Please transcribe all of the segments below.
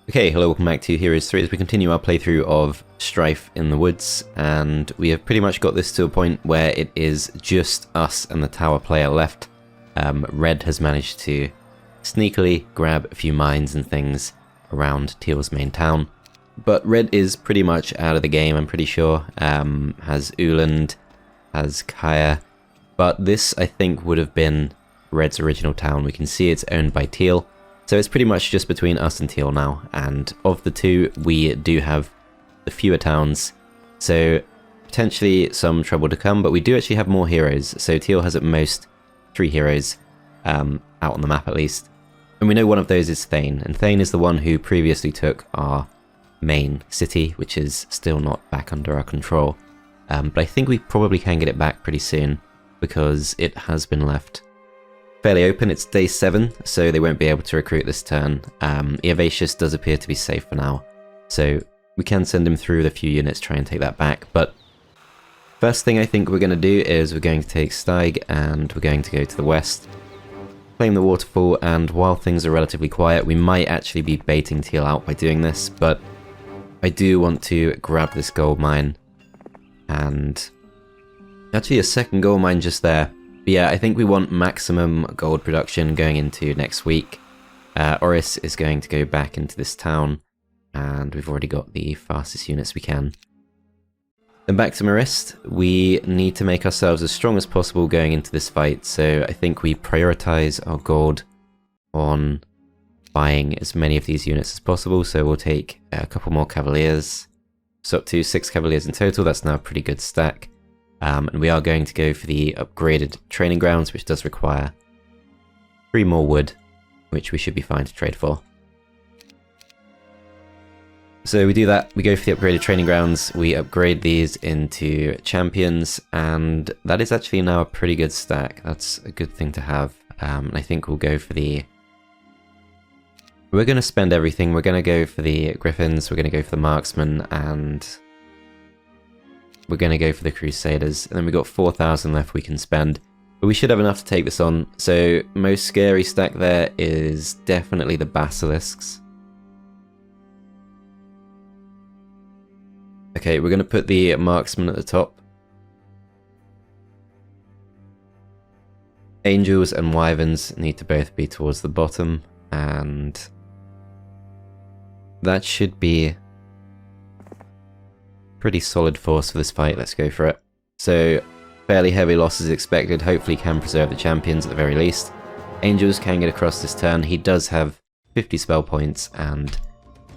Okay, hello, welcome back to Heroes 3 as we continue our playthrough of Strife in the Woods, and we have pretty much got this to a point where it is just us and the tower player left. Red has managed to sneakily grab a few mines and things around Teal's main town, but Red is pretty much out of the game, I'm pretty sure. Has Uland, has Kaya, but this I think would have been Red's original town. We can see it's owned by Teal. So it's pretty much just between us and Teal now, and of the two, we do have the fewer towns, so potentially some trouble to come, but we do actually have more heroes, so Teal has at most 3 heroes, out on the map at least, and we know one of those is Thane, and Thane is the one who previously took our main city, which is still not back under our control, but I think we probably can get it back pretty soon, because it has been left fairly open. It's day 7, so they won't be able to recruit this turn. Eovacius does appear to be safe for now, so we can send him through with a few units, try and take that back. But first thing I think we're going to do is we're going to take Steig, and we're going to go to the west, claim the waterfall, and while things are relatively quiet, we might actually be baiting Teal out by doing this, but I do want to grab this gold mine, and actually a second gold mine just there. But yeah, I think we want maximum gold production going into next week. Oris is going to go back into this town, and we've already got the fastest units we can. Then back to Merist, we need to make ourselves as strong as possible going into this fight, so I think we prioritize our gold on buying as many of these units as possible, so we'll take a couple more Cavaliers. So up to 6 Cavaliers in total, that's now a pretty good stack. And we are going to go for the upgraded training grounds, which does require 3 more wood, which we should be fine to trade for. So we do that, we go for the upgraded training grounds, we upgrade these into champions, and that is actually now a pretty good stack. That's a good thing to have. I think we'll go for the... We're going to spend everything. We're going to go for the Griffins, we're going to go for the Marksmen, and we're going to go for the Crusaders, and then we've got 4,000 left we can spend, but we should have enough to take this on. So most scary stack there is definitely the Basilisks. Okay, we're going to put the Marksman at the top. Angels and Wyverns need to both be towards the bottom, and that should be pretty solid force for this fight. Let's go for it. So fairly heavy losses expected, hopefully can preserve the champions at the very least. Angels can get across this turn. He does have 50 spell points and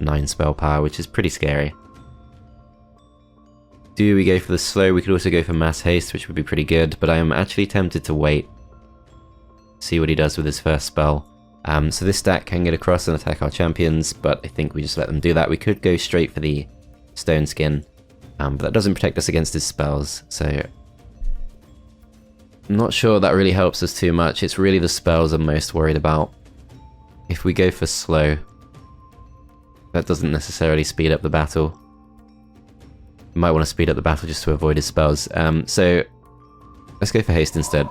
9 spell power, which is pretty scary. Do we go for the slow? We could also go for mass haste, which would be pretty good, but I am actually tempted to wait, see what he does with his first spell. So this stack can get across and attack our champions, but I think we just let them do that. We could go straight for the stone skin, but that doesn't protect us against his spells, so I'm not sure that really helps us too much. It's really the spells I'm most worried about. If we go for slow, that doesn't necessarily speed up the battle. You might want to speed up the battle just to avoid his spells. So let's go for haste instead.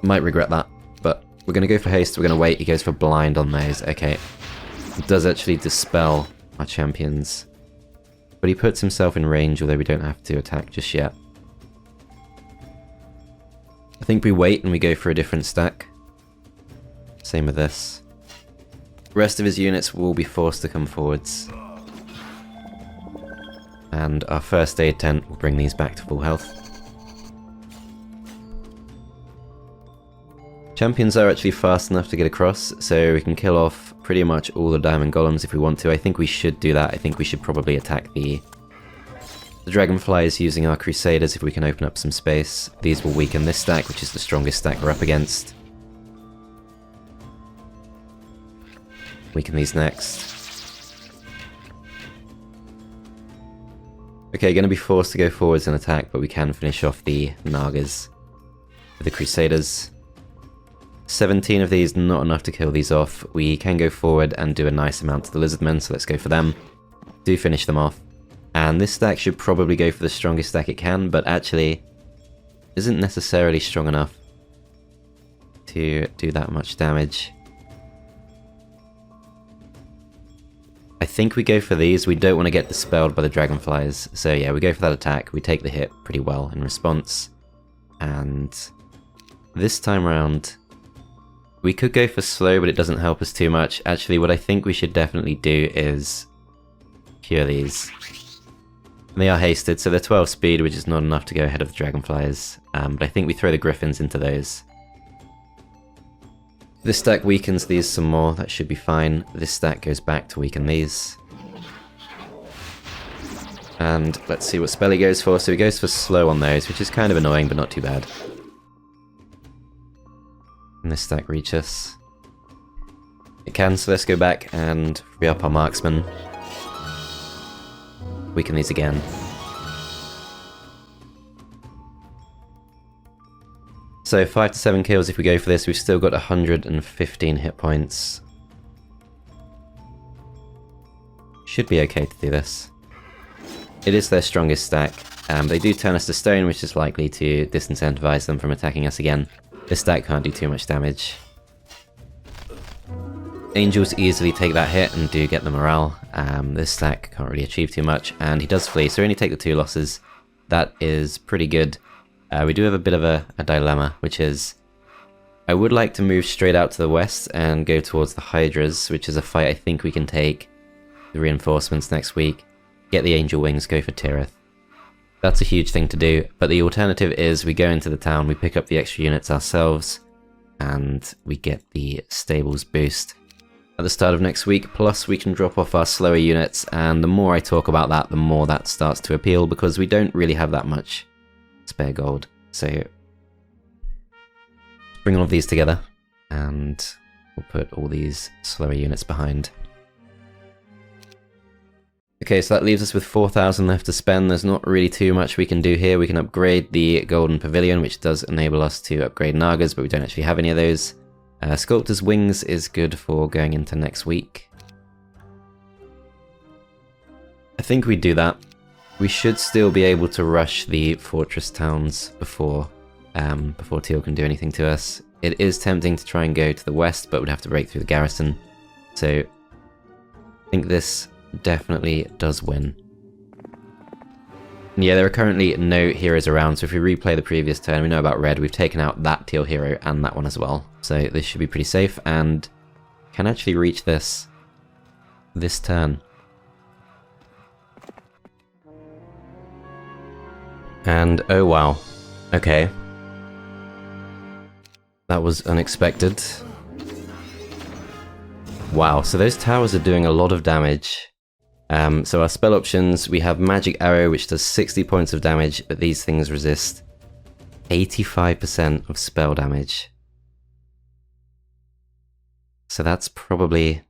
Might regret that, but we're going to go for haste. We're going to wait. He goes for blind on those. Okay, it does actually dispel our champions, but he puts himself in range, although we don't have to attack just yet. I think we wait and we go for a different stack. Same with this. The rest of his units will be forced to come forwards. And our first aid tent will bring these back to full health. Champions are actually fast enough to get across, so we can kill off pretty much all the diamond golems if we want to. I think we should do that. I think we should probably attack the dragonflies using our crusaders if we can open up some space. These will weaken this stack, which is the strongest stack we're up against. Weaken these next. Okay, going to be forced to go forwards and attack, but we can finish off the Nagas with the crusaders. 17 of these, not enough to kill these off. We can go forward and do a nice amount to the lizardmen, so let's go for them. Do finish them off. And this stack should probably go for the strongest stack it can, but actually isn't necessarily strong enough to do that much damage. I think we go for these. We don't want to get dispelled by the dragonflies. So yeah, we go for that attack. We take the hit pretty well in response. And this time around, we could go for slow, but it doesn't help us too much. Actually, what I think we should definitely do is cure these. And they are hasted, so they're 12 speed, which is not enough to go ahead of the dragonflies. But I think we throw the griffins into those. This stack weakens these some more, that should be fine. This stack goes back to weaken these. And let's see what spell he goes for. So he goes for slow on those, which is kind of annoying, but not too bad. And this stack reach us. It can, so let's go back and free up our marksman. Weaken these again. So 5 to 7 kills if we go for this. We've still got 115 hit points. Should be okay to do this. It is their strongest stack. They do turn us to stone, which is likely to disincentivize them from attacking us again. This stack can't do too much damage. Angels easily take that hit and do get the morale. This stack can't really achieve too much, and he does flee, so we only take the 2 losses. That is pretty good. We do have a bit of a dilemma, which is I would like to move straight out to the west and go towards the Hydras, which is a fight I think we can take. The reinforcements next week. Get the Angel Wings, go for Tirith. That's a huge thing to do, but the alternative is we go into the town, we pick up the extra units ourselves, and we get the stables boost at the start of next week, plus we can drop off our slower units, and the more I talk about that, the more that starts to appeal, because we don't really have that much spare gold. So bring all of these together, and we'll put all these slower units behind. Okay, so that leaves us with 4,000 left to spend. There's not really too much we can do here. We can upgrade the Golden Pavilion, which does enable us to upgrade Nagas, but we don't actually have any of those. Sculptor's Wings is good for going into next week. I think we do that. We should still be able to rush the fortress towns before Teal can do anything to us. It is tempting to try and go to the west, but we'd have to break through the garrison. So I think this definitely does win. Yeah, there are currently no heroes around, so if we replay the previous turn, we know about red, we've taken out that teal hero and that one as well. So this should be pretty safe, and can actually reach this turn. And oh wow, okay. That was unexpected. Wow, so those towers are doing a lot of damage. So our spell options, we have Magic Arrow, which does 60 points of damage, but these things resist 85% of spell damage. So that's probably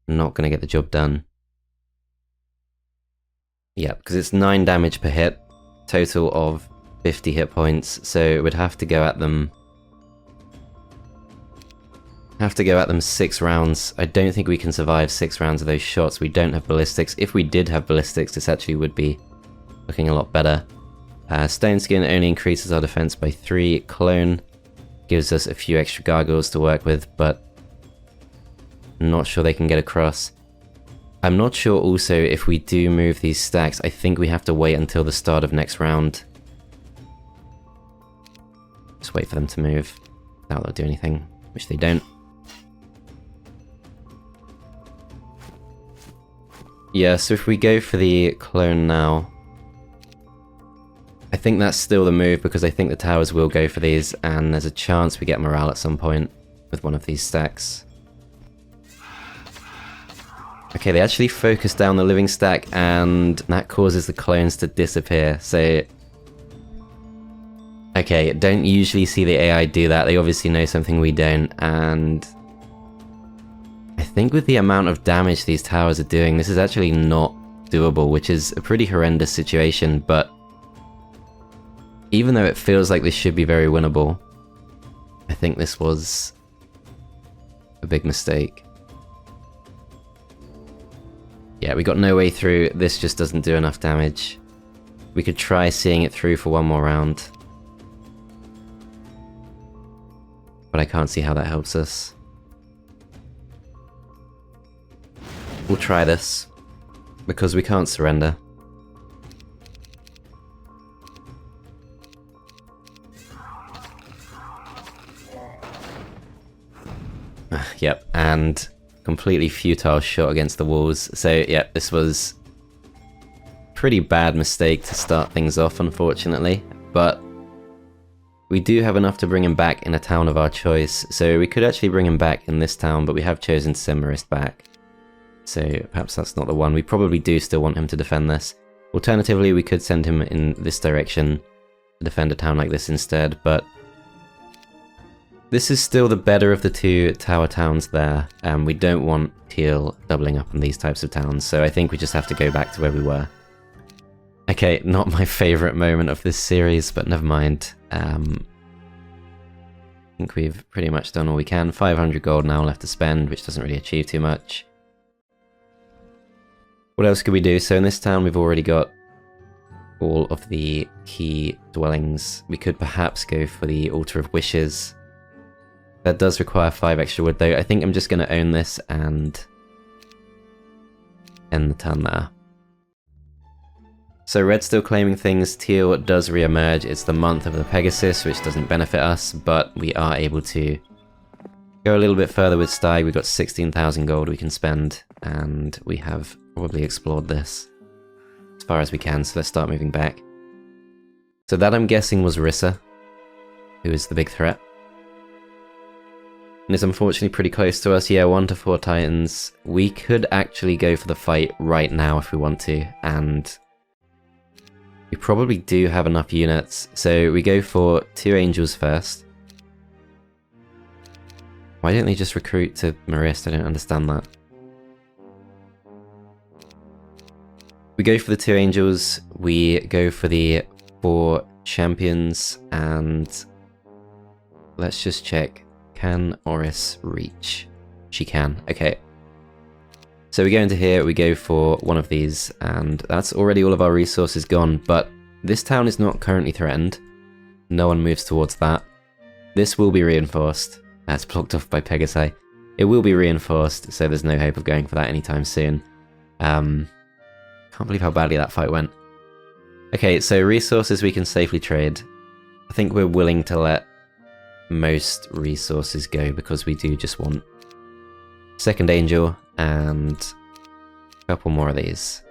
not going to get the job done. Yeah, because it's 9 damage per hit, total of 50 hit points, so it would have to go at them 6 rounds. I don't think we can survive 6 rounds of those shots. We don't have ballistics. If we did have ballistics, this actually would be looking a lot better. Stone Skin only increases our defense by 3. Clone gives us a few extra gargoyles to work with, but I'm not sure they can get across. I'm not sure also if we do move these stacks. I think we have to wait until the start of next round. Just wait for them to move. Doubt they'll do anything, which they don't. Yeah, so if we go for the clone now, I think that's still the move, because I think the towers will go for these, and there's a chance we get morale at some point with one of these stacks. Okay, they actually focus down the living stack, and that causes the clones to disappear, so... Okay, don't usually see the AI do that. They obviously know something we don't, and... I think with the amount of damage these towers are doing, this is actually not doable, which is a pretty horrendous situation, but even though it feels like this should be very winnable, I think this was a big mistake. Yeah, we got no way through. This just doesn't do enough damage. We could try seeing it through for one more round, but I can't see how that helps us. We'll try this, because we can't surrender. Yep, and completely futile shot against the walls. So yeah, this was a pretty bad mistake to start things off, unfortunately, but we do have enough to bring him back in a town of our choice, so we could actually bring him back in this town, but we have chosen to send Merist back. So perhaps that's not the one. We probably do still want him to defend this. Alternatively, we could send him in this direction to defend a town like this instead, but this is still the better of the two tower towns there, and we don't want Teal doubling up on these types of towns, so I think we just have to go back to where we were. Okay, not my favourite moment of this series, but never mind. I think we've pretty much done all we can. 500 gold now left to spend, which doesn't really achieve too much. What else could we do? So in this town we've already got all of the key dwellings. We could perhaps go for the Altar of Wishes. That does require 5 extra wood though. I think I'm just going to own this and end the turn there. So red's still claiming things, teal does re-emerge. It's the month of the Pegasus, which doesn't benefit us, but we are able to go a little bit further with Stag. We've got 16,000 gold we can spend, and we have probably explored this as far as we can, so let's start moving back. So that, I'm guessing, was Rissa, who is the big threat. And is unfortunately pretty close to us. Yeah, 1 to 4 titans. We could actually go for the fight right now if we want to, and we probably do have enough units, so we go for 2 angels first. Why don't they just recruit to Merist? I don't understand that. We go for the 2 angels, we go for the 4 champions, and let's just check. Can Oris reach? She can, okay. So we go into here, we go for one of these, and that's already all of our resources gone, but this town is not currently threatened. No one moves towards that. This will be reinforced. That's blocked off by Pegasi. It will be reinforced, so there's no hope of going for that anytime soon. Can't believe how badly that fight went. Okay, so resources we can safely trade. I think we're willing to let most resources go because we do just want second angel and a couple more of these.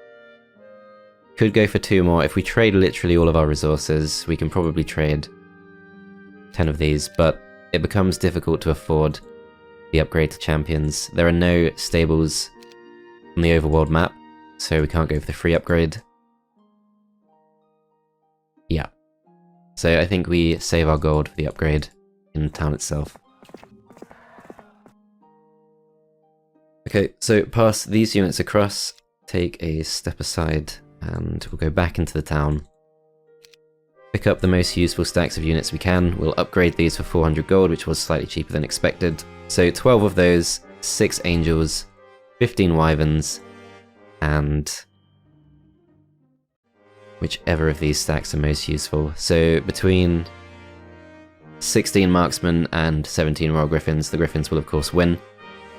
Could go for 2 more. If we trade literally all of our resources, we can probably trade 10 of these, but it becomes difficult to afford the upgrade to champions. There are no stables on the overworld map, so we can't go for the free upgrade. Yeah. So I think we save our gold for the upgrade in the town itself. Okay, so pass these units across, take a step aside, and we'll go back into the town. Pick up the most useful stacks of units we can. We'll upgrade these for 400 gold, which was slightly cheaper than expected. So 12 of those, 6 angels, 15 wyverns, and whichever of these stacks are most useful. So between 16 marksmen and 17 royal griffins, the griffins will of course win.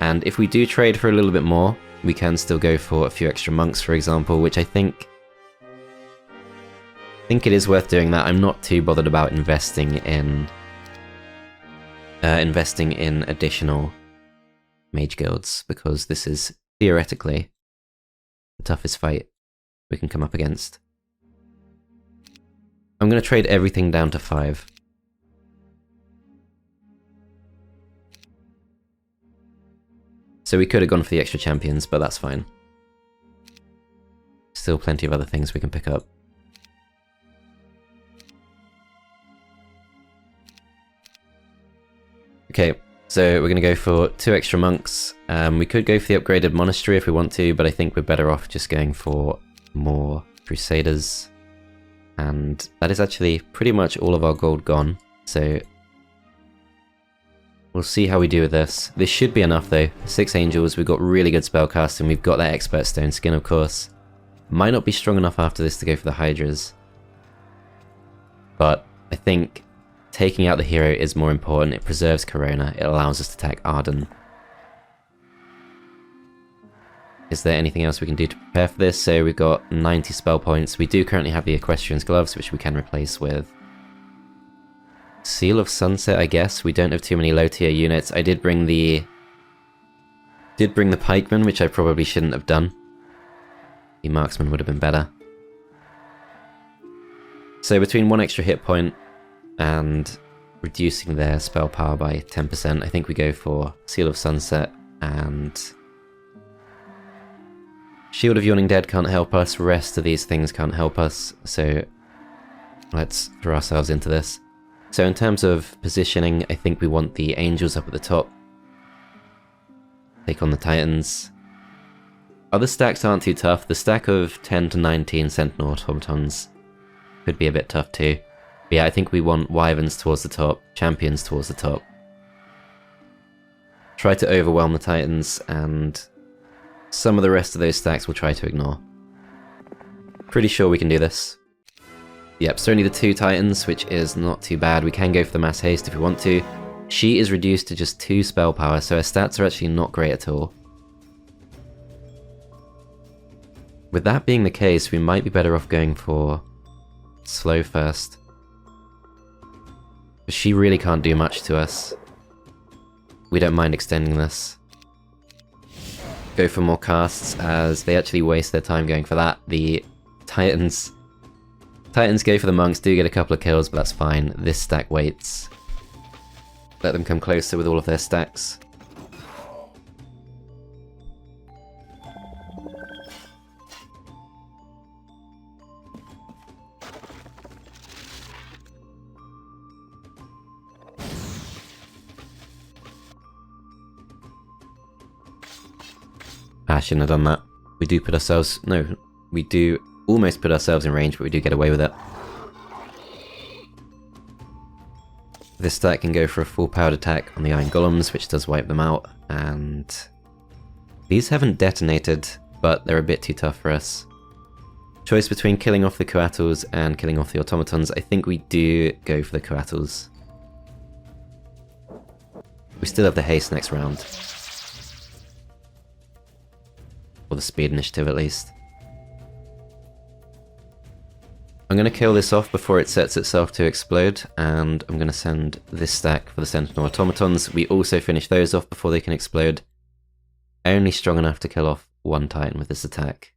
And if we do trade for a little bit more, we can still go for a few extra monks, for example, which I think it is worth doing that. I'm not too bothered about investing in additional mage guilds, because this is theoretically the toughest fight we can come up against. I'm going to trade everything down to 5. So we could have gone for the extra champions, but that's fine. Still plenty of other things we can pick up. Okay, so we're going to go for 2 extra monks. We could go for the upgraded monastery if we want to, but I think we're better off just going for more crusaders. And that is actually pretty much all of our gold gone, so we'll see how we do with this. This should be enough though. 6 angels, we've got really good spellcasting, we've got that expert stone skin of course. Might not be strong enough after this to go for the hydras, but I think taking out the hero is more important. It preserves Corona, it allows us to attack Arden. Is there anything else we can do to prepare for this? So we've got 90 spell points. We do currently have the Equestrian's Gloves, which we can replace with Seal of Sunset, I guess. We don't have too many low tier units. I did bring the Pikeman, which I probably shouldn't have done. The Marksman would have been better. So between 1 extra hit point and reducing their spell power by 10%, I think we go for Seal of Sunset, and Shield of Yawning Dead can't help us, rest of these things can't help us, so let's throw ourselves into this. So in terms of positioning, I think we want the Angels up at the top. Take on the Titans. Other stacks aren't too tough. The stack of 10 to 19 Sentinel Automatons could be a bit tough too. But yeah, I think we want Wyverns towards the top, Champions towards the top. Try to overwhelm the Titans, and some of the rest of those stacks we'll try to ignore. Pretty sure we can do this. Yep, so only the 2 Titans, which is not too bad. We can go for the Mass Haste if we want to. She is reduced to just 2 spell power, so her stats are actually not great at all. With that being the case, we might be better off going for slow first. But she really can't do much to us. We don't mind extending this. Go for more casts, as they actually waste their time going for that. The Titans go for the monks, do get a couple of kills, but that's fine. This stack waits. Let them come closer with all of their stacks. I shouldn't have done that. We do put ourselves... No, we do almost put ourselves in range, but we do get away with it. This stack can go for a full powered attack on the Iron Golems, which does wipe them out, and these haven't detonated, but they're a bit too tough for us. Choice between killing off the Coatls and killing off the Automatons. I think we do go for the Coatls. We still have the haste next round. Or the speed initiative at least. I'm going to kill this off before it sets itself to explode, and I'm going to send this stack for the Sentinel Automatons. We also finish those off before they can explode. Only strong enough to kill off 1 Titan with this attack.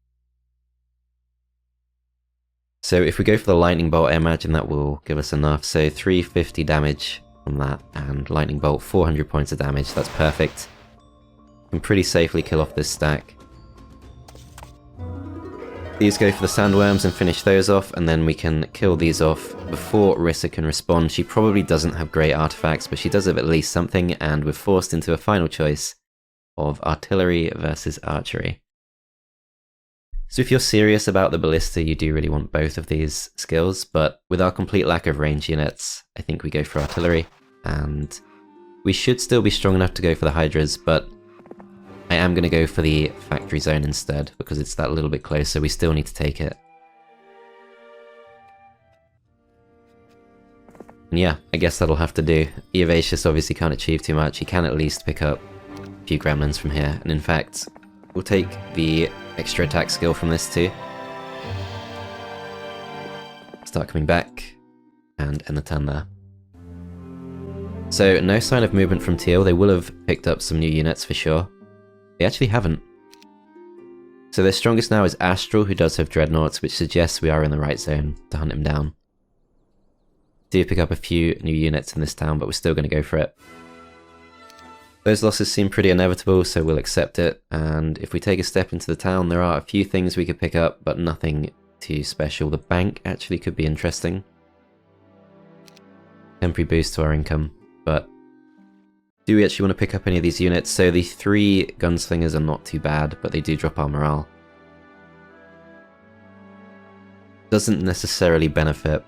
So if we go for the Lightning Bolt, I imagine that will give us enough. So 350 damage from that, and Lightning Bolt 400 points of damage. That's perfect. We can pretty safely kill off this stack. These go for the Sandworms and finish those off, and then we can kill these off before Rissa can respond. She probably doesn't have great artifacts, but she does have at least something, and we're forced into a final choice of Artillery versus Archery. So if you're serious about the Ballista, you do really want both of these skills, but with our complete lack of range units, I think we go for Artillery, and we should still be strong enough to go for the Hydras, but I am going to go for the Factory Zone instead, because it's that little bit closer. We still need to take it. And yeah, I guess that'll have to do. Eovacious obviously can't achieve too much. He can at least pick up a few gremlins from here, and in fact, we'll take the extra attack skill from this too. Start coming back, and end the turn there. So, no sign of movement from Teal. They will have picked up some new units for sure. They actually haven't. So their strongest now is Astral, who does have Dreadnoughts, which suggests we are in the right zone to hunt him down. Do pick up a few new units in this town, but we're still going to go for it. Those losses seem pretty inevitable, so we'll accept it, and if we take a step into the town, there are a few things we could pick up, but nothing too special. The bank actually could be interesting. Temporary boost to our income, but do we actually want to pick up any of these units? So the 3 gunslingers are not too bad, but they do drop our morale. Doesn't necessarily benefit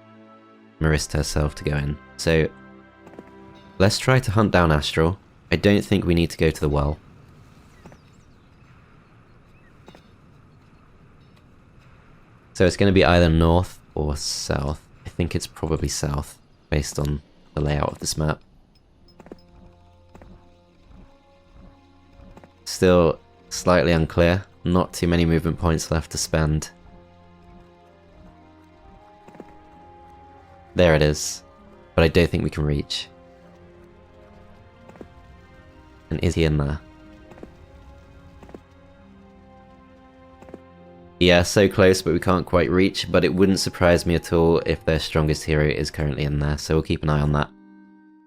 Merist herself to go in. So let's try to hunt down Astral. I don't think we need to go to the well. So it's going to be either north or south. I think it's probably south, based on the layout of this map. Still slightly unclear. Not too many movement points left to spend. There it is. But I don't think we can reach. And is he in there? Yeah, so close, but we can't quite reach, but it wouldn't surprise me at all if their strongest hero is currently in there, so we'll keep an eye on that.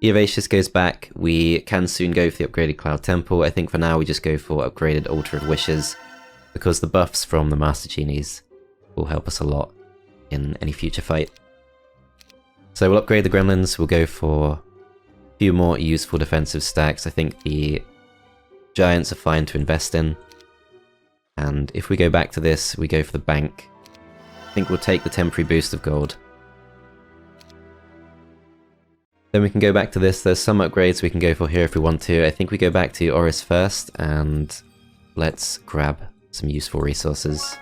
Eovacious goes back. We can soon go for the upgraded Cloud Temple. I think for now we just go for upgraded Altar of Wishes, because the buffs from the Master Genies will help us a lot in any future fight. So we'll upgrade the Gremlins, we'll go for a few more useful defensive stacks. I think the Giants are fine to invest in. And if we go back to this, we go for the bank. I think we'll take the temporary boost of gold. Then we can go back to this. There's some upgrades we can go for here if we want to. I think we go back to Oris first, and let's grab some useful resources.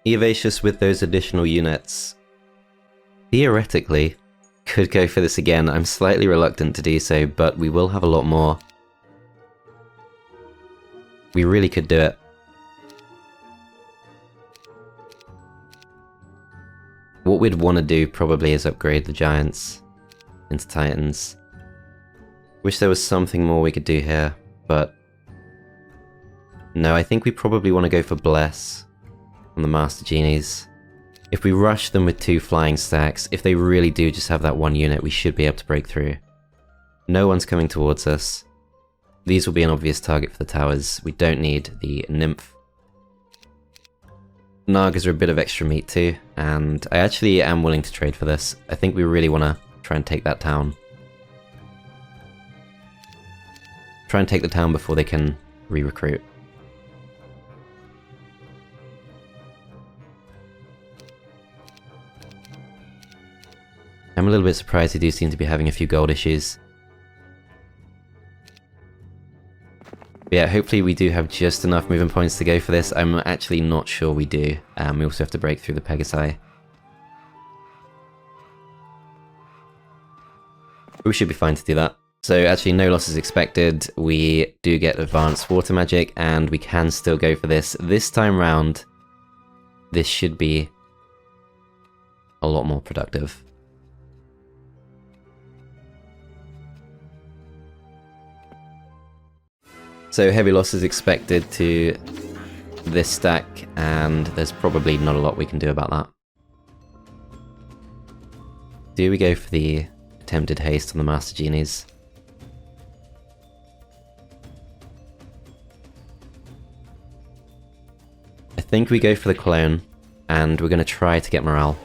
Eovacious with those additional units theoretically could go for this again. I'm slightly reluctant to do so, but we will have a lot more. We really could do it. What we'd want to do probably is upgrade the Giants into Titans. Wish there was something more we could do here, but no, I think we probably want to go for Bless on the Master Genies. If we rush them with 2 flying stacks, if they really do just have that 1 unit, we should be able to break through. No one's coming towards us. These will be an obvious target for the towers. We don't need the Nymph. Nagas are a bit of extra meat too, and I actually am willing to trade for this. I think we really want to try and take that town. Try and take the town before they can re-recruit. I'm a little bit surprised they do seem to be having a few gold issues. But yeah, hopefully we do have just enough movement points to go for this. I'm actually not sure we do. We also have to break through the Pegasi. We should be fine to do that. So actually no losses expected. We do get advanced water magic, and we can still go for this. This time round, this should be a lot more productive. So heavy losses expected to this stack, and there's probably not a lot we can do about that. Do we go for the attempted haste on the Master Genies? I think we go for the clone, and we're going to try to get morale.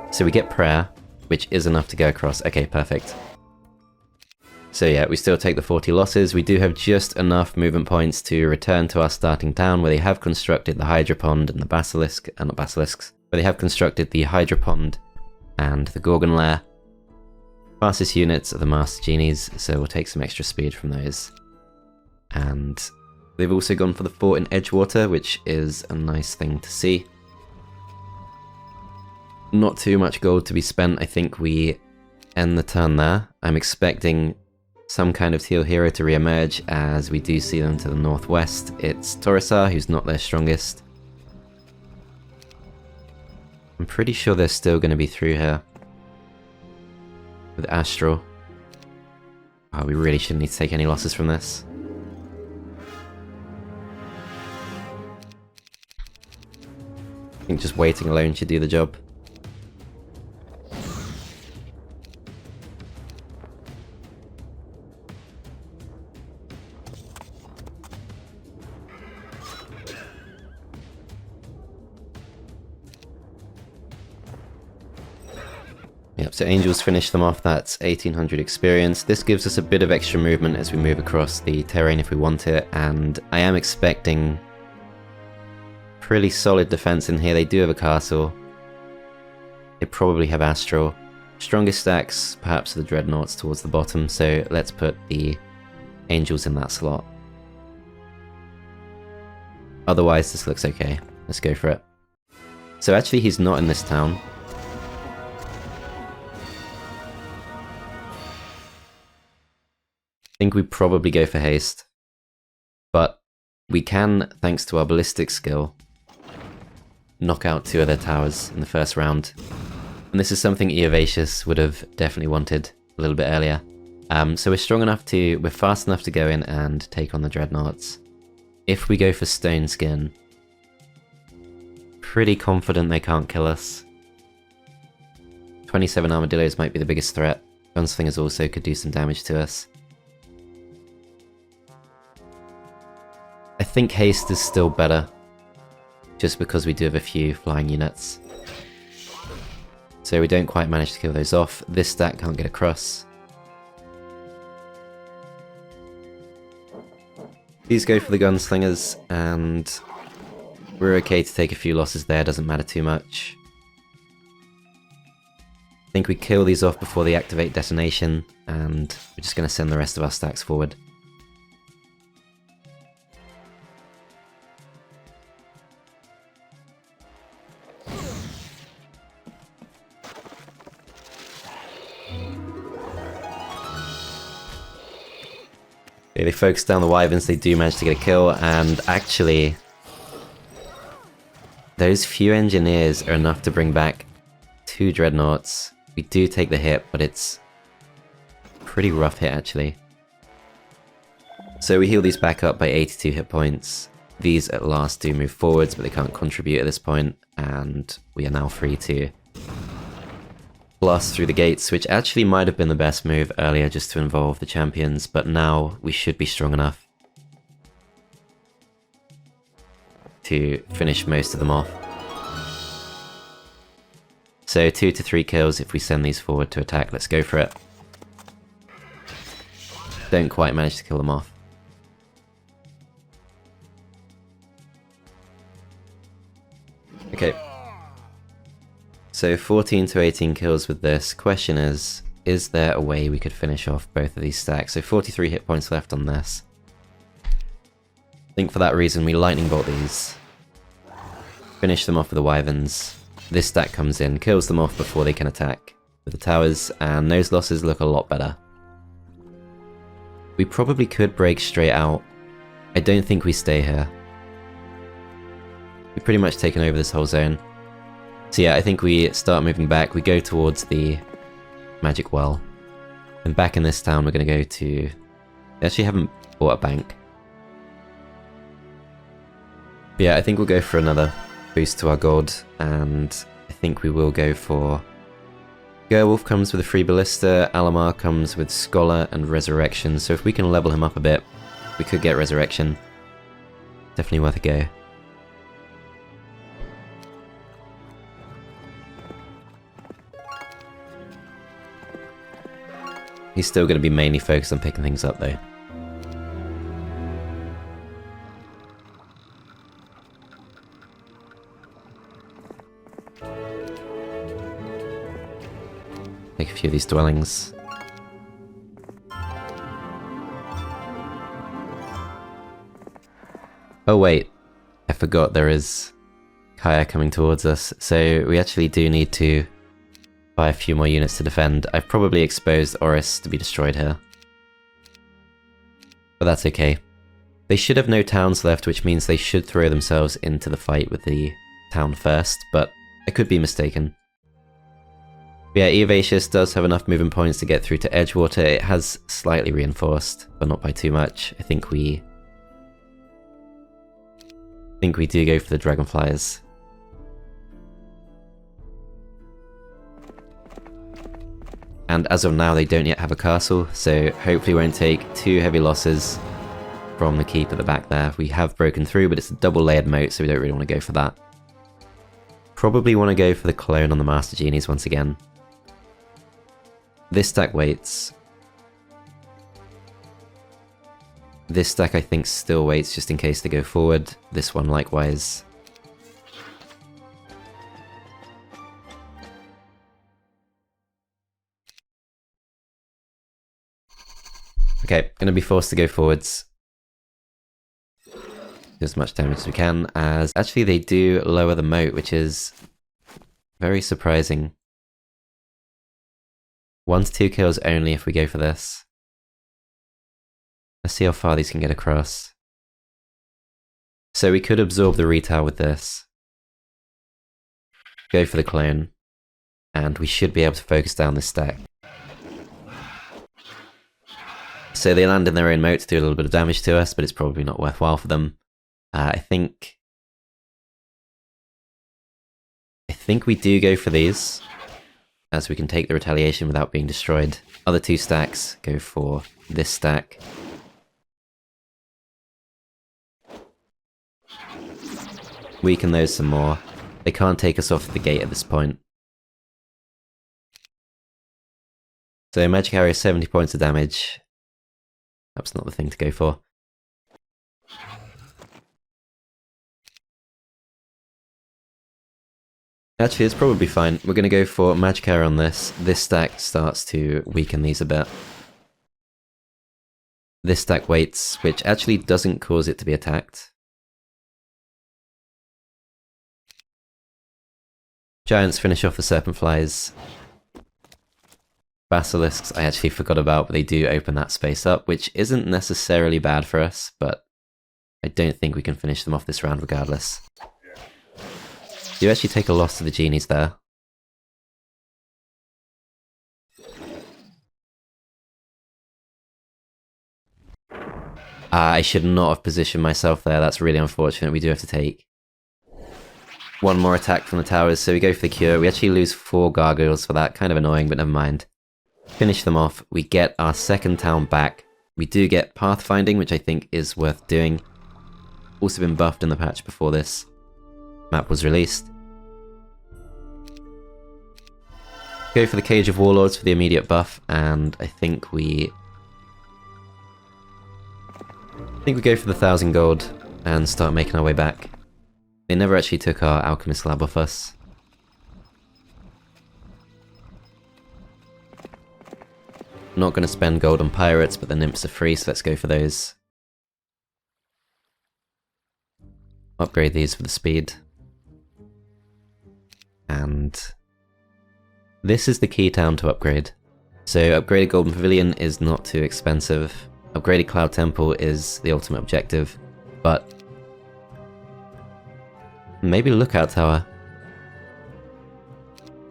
So we get prayer, which is enough to go across. Okay, perfect. So yeah, we still take the 40 losses. We do have just enough movement points to return to our starting town, where they have constructed the Hydra Pond and the Basilisk, not Basilisks, where they have constructed the Hydra Pond and the Gorgon Lair. Fastest units are the Master Genies, so we'll take some extra speed from those. And they've also gone for the fort in Edgewater, which is a nice thing to see. Not too much gold to be spent. I think we end the turn there. I'm expecting some kind of teal hero to re-emerge, as we do see them to the northwest. It's Torisar, who's not their strongest. I'm pretty sure they're still going to be through here with Astral. Oh, we really shouldn't need to take any losses from this. I think just waiting alone should do the job. Yep, so Angels finish them off. That's 1800 experience. This gives us a bit of extra movement as we move across the terrain if we want it, and I am expecting pretty solid defense in here. They do have a castle. They probably have Astral. Strongest stacks, perhaps the Dreadnoughts towards the bottom, so let's put the Angels in that slot. Otherwise, this looks okay. Let's go for it. So actually, he's not in this town. I think we probably go for haste. But we can, thanks to our ballistic skill, knock out 2 of their towers in the first round. And this is something Eovacious would have definitely wanted a little bit earlier. So we're fast enough to go in and take on the Dreadnoughts. If we go for Stone Skin, pretty confident they can't kill us. 27 Armadillos might be the biggest threat. Gunslingers also could do some damage to us. I think haste is still better, just because we do have a few flying units. So we don't quite manage to kill those off. This stack can't get across. These go for the gunslingers, and we're okay to take a few losses there, doesn't matter too much. I think we kill these off before they activate detonation, and we're just going to send the rest of our stacks forward. They focus down the Wyverns, they do manage to get a kill, and actually, those few engineers are enough to bring back 2 Dreadnoughts. We do take the hit, but it's a pretty rough hit actually. So we heal these back up by 82 hit points. These at last do move forwards, but they can't contribute at this point, and we are now free to blast through the gates, which actually might have been the best move earlier just to involve the champions, but now we should be strong enough to finish most of them off. So 2 to 3 kills if we send these forward to attack. Let's go for it. Don't quite manage to kill them off. Okay. So 14 to 18 kills with this. Question is there a way we could finish off both of these stacks? So 43 hit points left on this. I think for that reason we lightning bolt these. Finish them off with the Wyverns. This stack comes in, kills them off before they can attack with the towers, and those losses look a lot better. We probably could break straight out. I don't think we stay here. We've pretty much taken over this whole zone. So yeah, I think we start moving back. We go towards the Magic Well. And back in this town we're going to go to... They actually haven't bought a bank. But yeah, I think we'll go for another boost to our gold. And I think we will go for... Gerwolf comes with a free Ballista, Alamar comes with Scholar and Resurrection. So if we can level him up a bit, we could get Resurrection. Definitely worth a go. He's still going to be mainly focused on picking things up though. Take a few of these dwellings. Oh wait, I forgot there is Kaya coming towards us, so we actually do need to buy a few more units to defend. I've probably exposed Oris to be destroyed here. But that's okay. They should have no towns left, which means they should throw themselves into the fight with the town first, but I could be mistaken. But yeah, Eovacious does have enough moving points to get through to Edgewater. It has slightly reinforced, but not by too much. I think we do go for the Dragonflies. And as of now, they don't yet have a castle, so hopefully won't take too heavy losses from the keep at the back there. We have broken through, but it's a double-layered moat, so we don't really want to go for that. Probably want to go for the clone on the Master Genies once again. This stack waits. This stack I think still waits just in case they go forward. This one likewise. Okay, gonna be forced to go forwards. do as much damage as we can, as actually they do lower the moat, which is very surprising. 1 to 2 kills only if we go for this. Let's see how far these can get across. So we could absorb the retail with this. Go for the clone. And we should be able to focus down this stack. So they land in their own moat to do a little bit of damage to us, but it's probably not worthwhile for them. I think we do go for these, as we can take the retaliation without being destroyed. Other 2 stacks go for this stack. Weaken those some more. They can't take us off the gate at this point. So magic arrow 70 points of damage. That's not the thing to go for. Actually, it's probably fine. We're going to go for magic arrow on this. This stack starts to weaken these a bit. This stack waits, which actually doesn't cause it to be attacked. Giants finish off the serpent flies. Basilisks I actually forgot about, but they do open that space up, which isn't necessarily bad for us, but I don't think we can finish them off this round regardless. You actually take a loss to the genies there. I should not have positioned myself there, that's really unfortunate. We do have to take 1 more attack from the towers, so we go for the cure. We actually lose 4 gargoyles for that, kind of annoying, but never mind. Finish them off, we get our second town back. We do get pathfinding, which I think is worth doing. Also been buffed in the patch before this map was released. Go for the Cage of Warlords for the immediate buff, and I think we go for the 1,000 gold and start making our way back. They never actually took our Alchemist Lab off us. Not going to spend gold on pirates, but the nymphs are free, so let's go for those. Upgrade these for the speed. And this is the key town to upgrade. So upgraded Golden Pavilion is not too expensive. Upgraded Cloud Temple is the ultimate objective, but maybe Lookout Tower.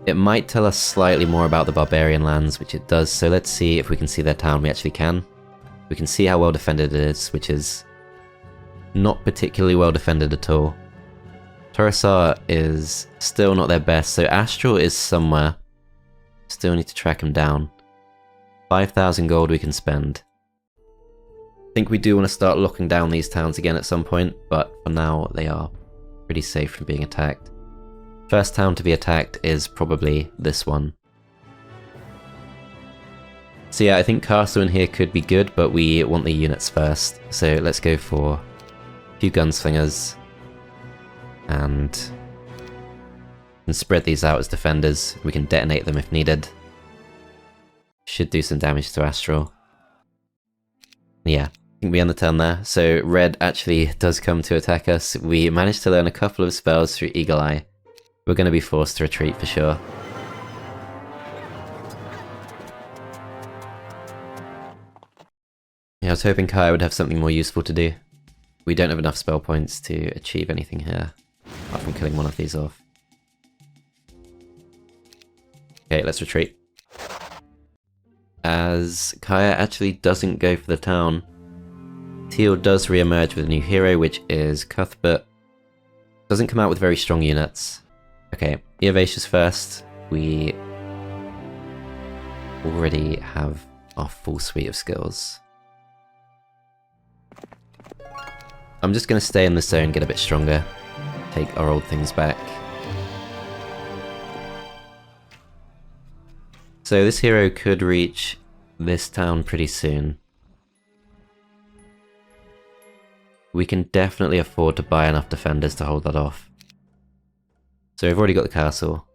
It might tell us slightly more about the Barbarian lands, which it does, so let's see if we can see their town. We actually can. We can see how well defended it is, which is not particularly well defended at all. Torosar is still not their best, so Astral is somewhere. Still need to track him down. 5,000 gold we can spend. I think we do want to start locking down these towns again at some point, but for now they are pretty safe from being attacked. First town to be attacked is probably this one. So yeah, I think Castle in here could be good, but we want the units first. So let's go for a few gunslingers and spread these out as defenders. We can detonate them if needed. Should do some damage to Astral. Yeah, I think we end the turn there. So red actually does come to attack us. We managed to learn a couple of spells through Eagle Eye. We're going to be forced to retreat for sure. Yeah, I was hoping Kaya would have something more useful to do. We don't have enough spell points to achieve anything here, apart from killing one of these off. Okay, let's retreat. As Kaya actually doesn't go for the town, Teal does re-emerge with a new hero, which is Cuthbert. Doesn't come out with very strong units. Okay, Eovacious first. We already have our full suite of skills. I'm just going to stay in the zone, get a bit stronger, take our old things back. So this hero could reach this town pretty soon. We can definitely afford to buy enough defenders to hold that off. So we've already got the castle.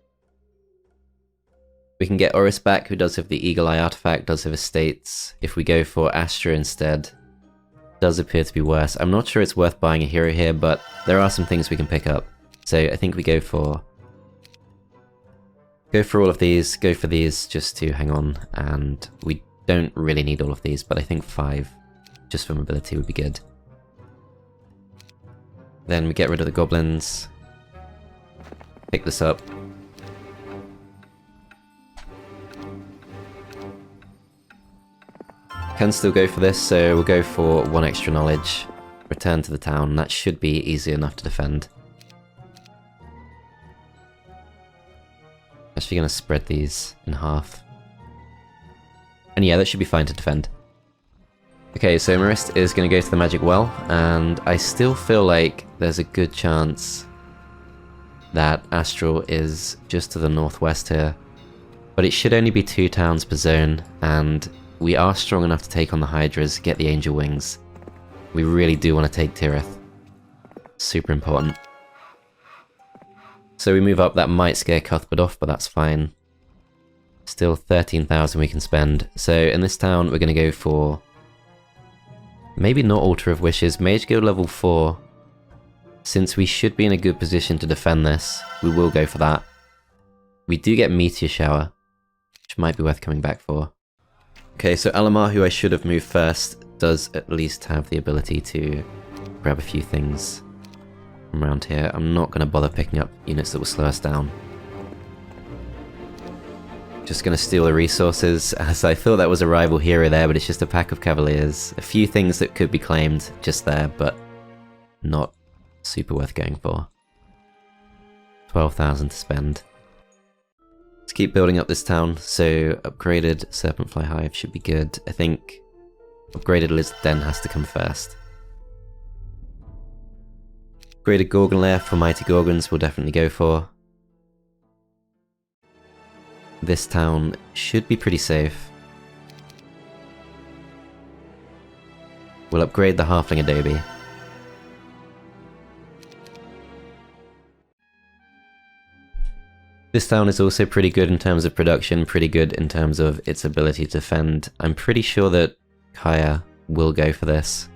We can get Oris back, who does have the Eagle Eye artifact, does have estates. If we go for Astra instead, does appear to be worse. I'm not sure it's worth buying a hero here, but there are some things we can pick up. So I think we go for all of these, go for these just to hang on, and we don't really need all of these, but I think 5 just for mobility would be good. Then we get rid of the goblins, pick this up. Can still go for this, so we'll go for 1 extra knowledge, return to the town. That should be easy enough to defend. Actually going to spread these in half. And yeah, that should be fine to defend. Okay, so Merist is going to go to the magic well, and I still feel like there's a good chance that Astral is just to the northwest here. But it should only be 2 towns per zone, and we are strong enough to take on the Hydras, get the Angel Wings. We really do want to take Tirith. Super important. So we move up, that might scare Cuthbert off, but that's fine. Still 13,000 we can spend. So in this town we're going to go for... maybe not Altar of Wishes, Mage Guild level 4. Since we should be in a good position to defend this, we will go for that. We do get Meteor Shower, which might be worth coming back for. Okay, so Alamar, who I should have moved first, does at least have the ability to grab a few things from around here. I'm not going to bother picking up units that will slow us down. Just going to steal the resources, as I thought that was a rival hero there, but it's just a pack of Cavaliers. A few things that could be claimed just there, but not super worth going for. 12,000 to spend. Let's keep building up this town. So upgraded Serpentfly Hive should be good. I think upgraded Lizard Den has to come first. Upgraded Gorgon Lair for Mighty Gorgons we'll definitely go for. This town should be pretty safe. We'll upgrade the Halfling Adobe. This town is also pretty good in terms of production, pretty good in terms of its ability to defend. I'm pretty sure that Kaya will go for this.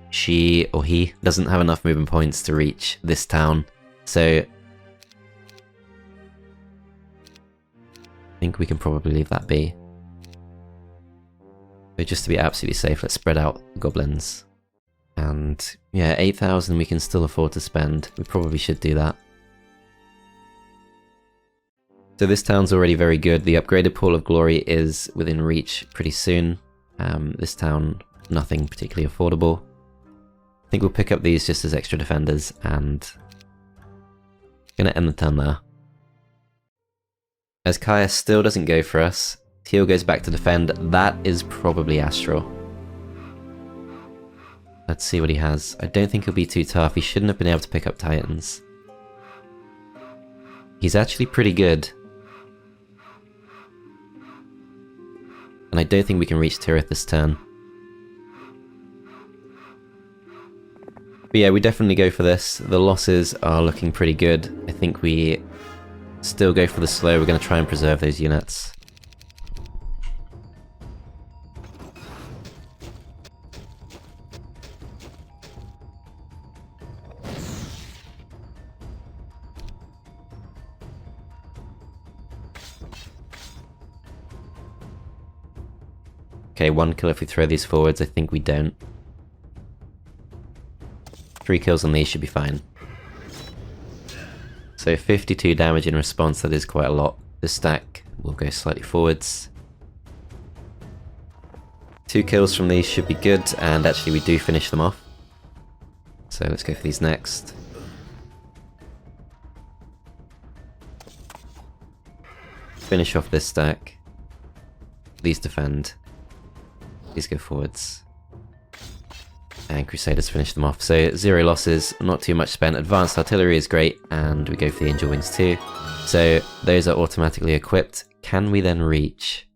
She, or he, doesn't have enough movement points to reach this town, so I think we can probably leave that be. But just to be absolutely safe, let's spread out the goblins. And yeah, 8,000 we can still afford to spend. We probably should do that. So this town's already very good. The upgraded Pool of Glory is within reach pretty soon. This town, nothing particularly affordable. I think we'll pick up these just as extra defenders, and gonna end the turn there. As Kaya still doesn't go for us, Teal goes back to defend. That is probably Astral. Let's see what he has. I don't think he'll be too tough. He shouldn't have been able to pick up Titans. He's actually pretty good. And I don't think we can reach Tirith this turn. But yeah, we definitely go for this. The losses are looking pretty good. I think we still go for the slow. We're going to try and preserve those units. Okay, 1 kill if we throw these forwards. I think we don't. 3 kills on these should be fine. So 52 damage in response, that is quite a lot. The stack will go slightly forwards. 2 kills from these should be good, and actually we do finish them off. So let's go for these next. Finish off this stack. These defend. These go forwards. And Crusaders finish them off. So 0 losses, not too much spent. Advanced Artillery is great, and we go for the Angel Wings too. So those are automatically equipped. Can we then reach?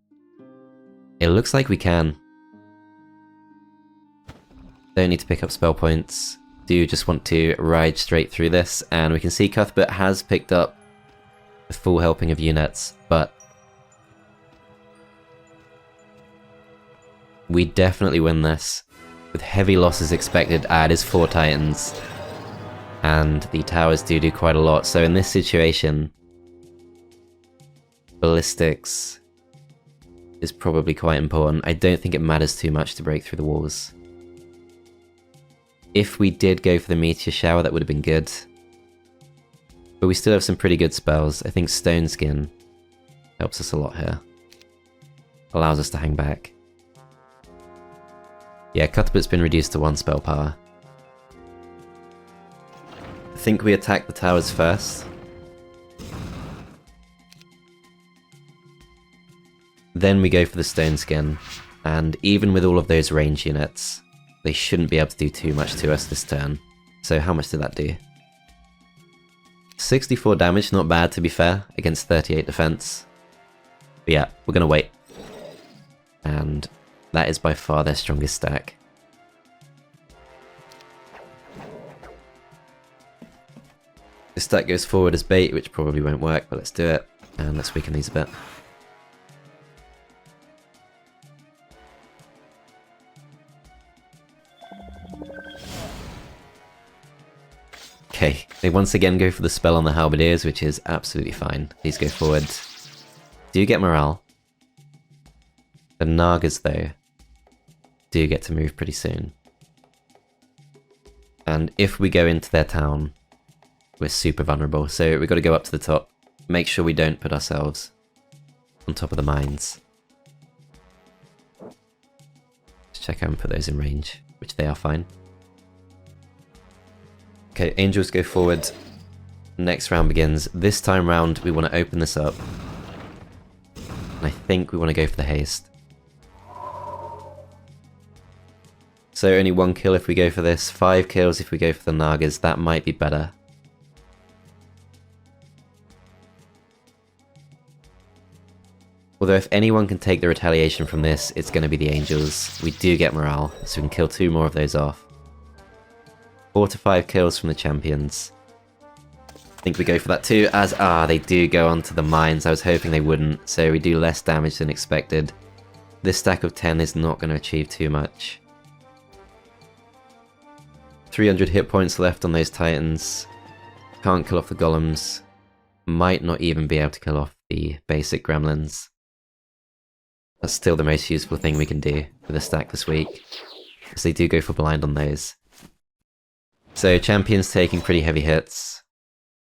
It looks like we can. Don't need to pick up spell points. Do just want to ride straight through this, and we can see Cuthbert has picked up a full helping of units, but we definitely win this. with heavy losses expected. It is 4 titans. And the towers do quite a lot. So in this situation, ballistics is probably quite important. I don't think it matters too much to break through the walls. If we did go for the meteor shower, that would have been good. But we still have some pretty good spells. I think Stone Skin helps us a lot here. Allows us to hang back. Yeah, Cutter's been reduced to 1 spell power. I think we attack the towers first. Then we go for the Stone Skin. And even with all of those range units, they shouldn't be able to do too much to us this turn. So how much did that do? 64 damage, not bad to be fair, against 38 defense. But yeah, we're gonna wait. And that is by far their strongest stack. This stack goes forward as bait, which probably won't work, but let's do it. And let's weaken these a bit. Okay, they once again go for the spell on the halberdiers, which is absolutely fine. These go forward. Do get morale. The Nagas, though, do get to move pretty soon. And if we go into their town, we're super vulnerable, so we've got to go up to the top. Make sure we don't put ourselves on top of the mines. Let's check out and put those in range, which they are fine. Okay, Angels go forward. Next round begins. This time round, we want to open this up. And I think we want to go for the haste. So only 1 kill if we go for this, 5 kills if we go for the Nagas. That might be better. Although if anyone can take the retaliation from this, it's going to be the Angels. We do get morale, so we can kill 2 more of those off. 4 to 5 kills from the champions. I think we go for that too, as they do go onto the mines. I was hoping they wouldn't, so we do less damage than expected. This stack of 10 is not going to achieve too much. 300 hit points left on those titans. Can't kill off the golems. Might not even be able to kill off the basic gremlins. That's still the most useful thing we can do with a stack this week, because they do go for blind on those. So champions taking pretty heavy hits.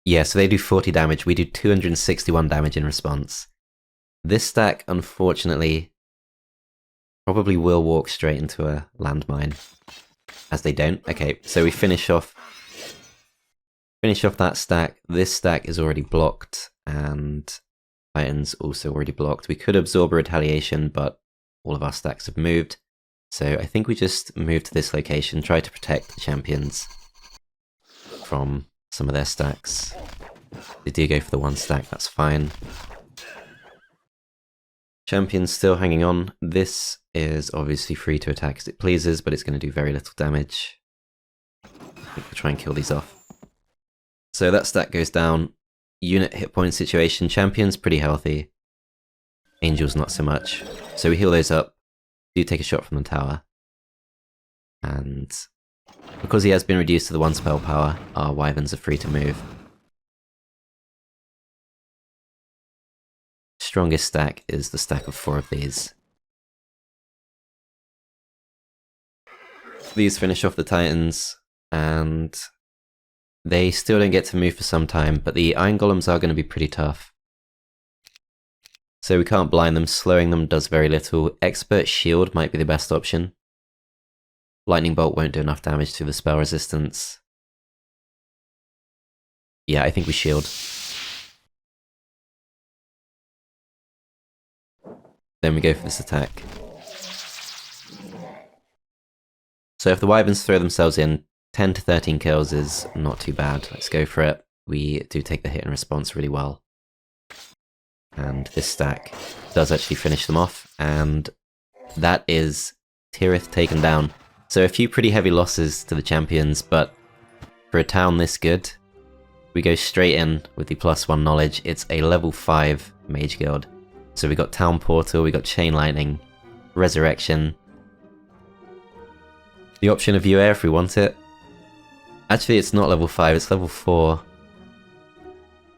Yeah, so they do 40 damage, we do 261 damage in response. This stack, unfortunately, probably will walk straight into a landmine. As they don't. Okay, so we finish off that stack. This stack is already blocked, and Titans also already blocked. We could absorb a retaliation, but all of our stacks have moved. So I think we just move to this location, try to protect the champions from some of their stacks. They do go for the 1 stack, that's fine. Champions still hanging on. This is obviously free to attack as it pleases, but it's going to do very little damage. I think we'll try and kill these off. So that stack goes down. Unit hit point situation. Champions pretty healthy. Angels not so much. So we heal those up. Do take a shot from the tower. And because he has been reduced to the 1 spell power, our wyverns are free to move. Strongest stack is the stack of 4 of these. These finish off the titans, and they still don't get to move for some time, but the iron golems are going to be pretty tough. So we can't blind them, slowing them does very little. Expert shield might be the best option. Lightning bolt won't do enough damage to the spell resistance. Yeah, I think we shield. Then we go for this attack. So if the wyverns throw themselves in, 10 to 13 kills is not too bad. Let's go for it. We do take the hit and response really well. And this stack does actually finish them off, and that is Tirith taken down. So a few pretty heavy losses to the champions, but for a town this good, we go straight in with the +1 knowledge. It's a level 5 mage guild. So we got Town Portal, we got Chain Lightning, Resurrection. The option of view air if we want it. Actually, it's not level 5, it's level 4.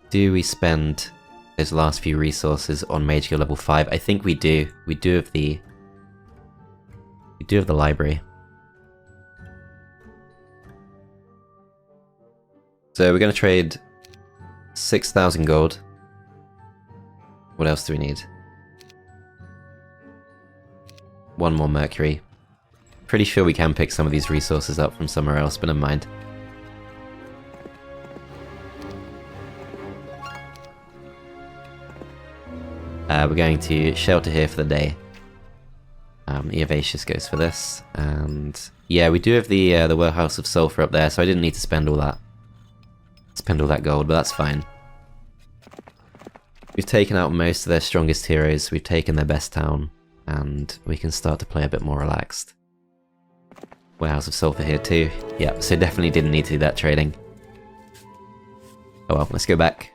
Do we spend those last few resources on Mage Guild level 5? I think we do. We do have the library. So we're going to trade 6,000 gold. What else do we need? One more mercury. Pretty sure we can pick some of these resources up from somewhere else, but never mind. We're going to shelter here for the day. Eovacious goes for this, and yeah, we do have the warehouse of sulfur up there, so I didn't need to spend all that gold, but that's fine. We've taken out most of their strongest heroes, we've taken their best town, and we can start to play a bit more relaxed. Warehouse of sulfur here too. Yep, so definitely didn't need to do that trading. Oh well, let's go back.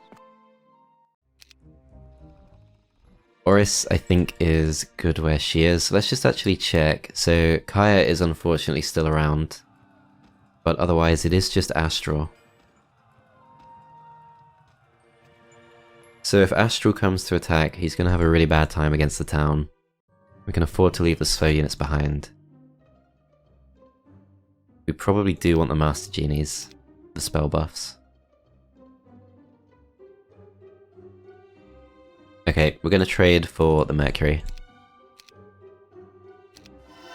Oris, I think, is good where she is. So let's just actually check. So Kaya is unfortunately still around, but otherwise it is just Astral. So if Astral comes to attack, he's going to have a really bad time against the town. We can afford to leave the slow units behind. We probably do want the Master Genies, the spell buffs. Okay, we're going to trade for the Mercury.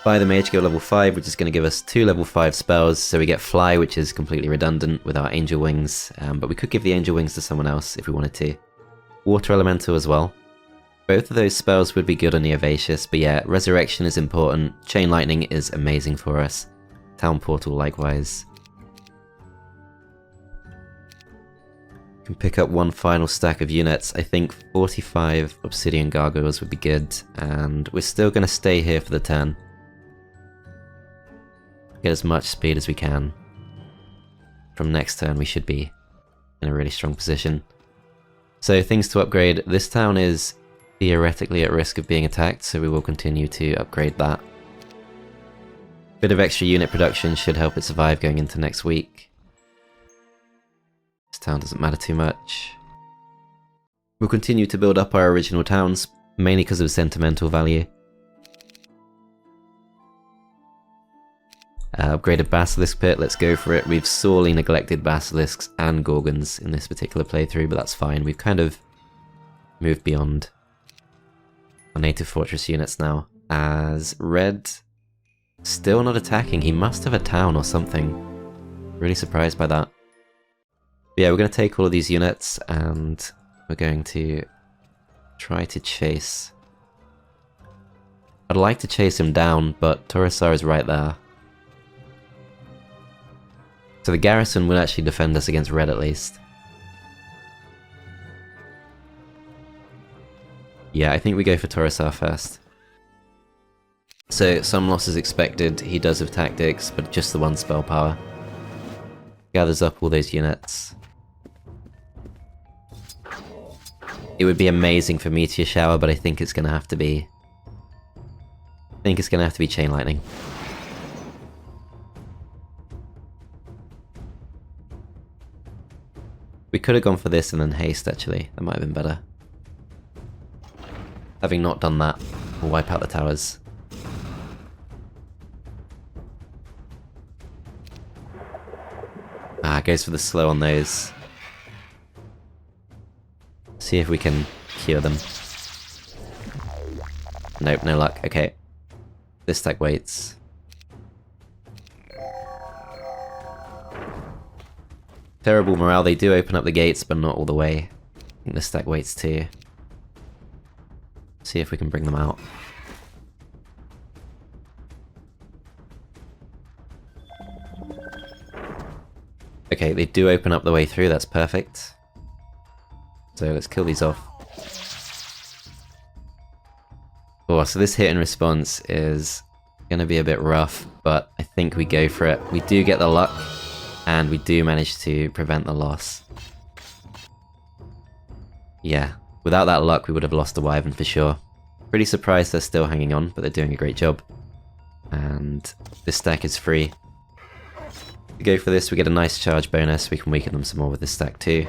Buy the Mage Guild level 5, which is going to give us 2 level 5 spells, so we get Fly, which is completely redundant with our Angel Wings, but we could give the Angel Wings to someone else if we wanted to. Water Elemental as well. Both of those spells would be good on Eovacious, but yeah, Resurrection is important, Chain Lightning is amazing for us, Town Portal likewise. Can pick up one final stack of units. I think 45 Obsidian Gargoyles would be good, and we're still going to stay here for the turn. Get as much speed as we can. From next turn we should be in a really strong position. So things to upgrade. This town is theoretically at risk of being attacked, so we will continue to upgrade that. Bit of extra unit production should help it survive going into next week. This town doesn't matter too much. We'll continue to build up our original towns, mainly because of sentimental value. Upgraded Basilisk Pit, let's go for it. We've sorely neglected Basilisks and Gorgons in this particular playthrough, but that's fine. We've kind of moved beyond our native fortress units now. As Red still not attacking, he must have a town or something. Really surprised by that. But yeah, we're going to take all of these units and we're going to try to chase. I'd like to chase him down, but Torosar is right there. So the garrison will actually defend us against Red at least. Yeah, I think we go for Torosar first. So some losses expected, he does have tactics, but just the one spell power. Gathers up all those units. It would be amazing for Meteor Shower, but I think it's going to have to be... Chain Lightning. We could have gone for this and then Haste, actually. That might have been better. Having not done that, we'll wipe out the towers. Goes for the slow on those. See if we can cure them. Nope, no luck. Okay. This stack waits. Terrible morale. They do open up the gates, but not all the way. I think this stack waits too. See if we can bring them out. Okay, they do open up the way through, that's perfect. So let's kill these off. Oh, so this hit and response is gonna be a bit rough, but I think we go for it. We do get the luck, and we do manage to prevent the loss. Yeah, without that luck we would have lost the Wyvern for sure. Pretty surprised they're still hanging on, but they're doing a great job. And this stack is free. If we go for this, we get a nice charge bonus. We can weaken them some more with this stack too.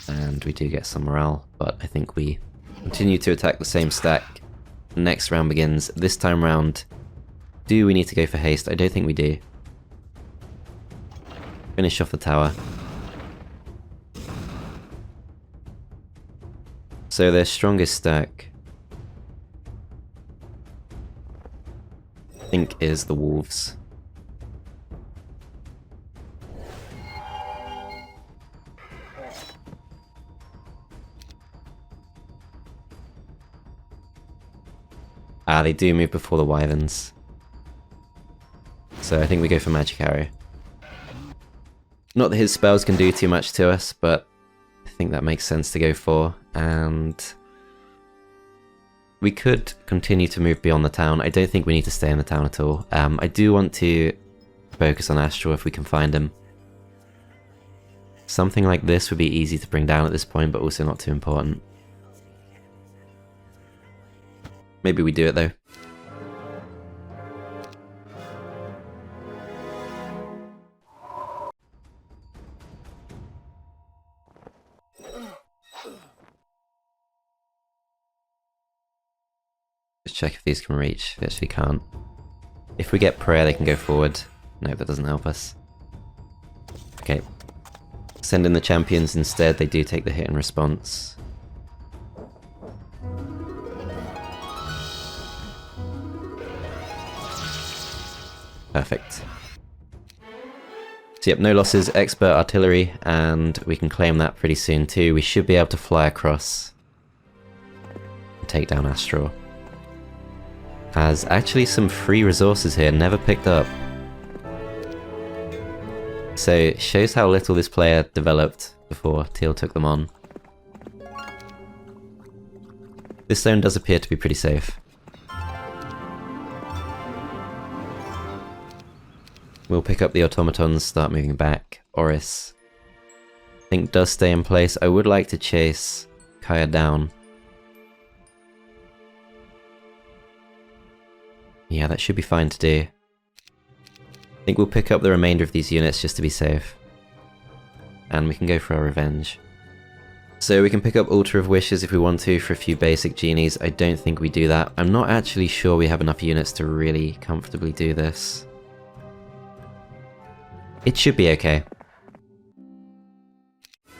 And we do get some morale, but I think we continue to attack the same stack. Next round begins. This time round, do we need to go for haste? I don't think we do. Finish off the tower. So their strongest stack, I think, is the wolves. Ah, they do move before the wyverns. So I think we go for magic arrow. Not that his spells can do too much to us, but I think that makes sense to go for. And we could continue to move beyond the town. I don't think we need to stay in the town at all. I do want to focus on Astral if we can find him. Something like this would be easy to bring down at this point, but also not too important. Maybe we do it though. Just check if these can reach. They actually can't. If we get prayer, they can go forward. No, that doesn't help us. Okay. Send in the champions instead. They do take the hit in response. Perfect. So yep, no losses, expert artillery, and we can claim that pretty soon too. We should be able to fly across and take down Astral. Has actually some free resources here, never picked up. So it shows how little this player developed before Teal took them on. This zone does appear to be pretty safe. We'll pick up the automatons, start moving back. Oris, I think, does stay in place. I would like to chase Kaya down. Yeah, that should be fine to do. I think we'll pick up the remainder of these units just to be safe. And we can go for our revenge. So we can pick up Altar of Wishes if we want to for a few basic genies. I don't think we do that. I'm not actually sure we have enough units to really comfortably do this. It should be okay.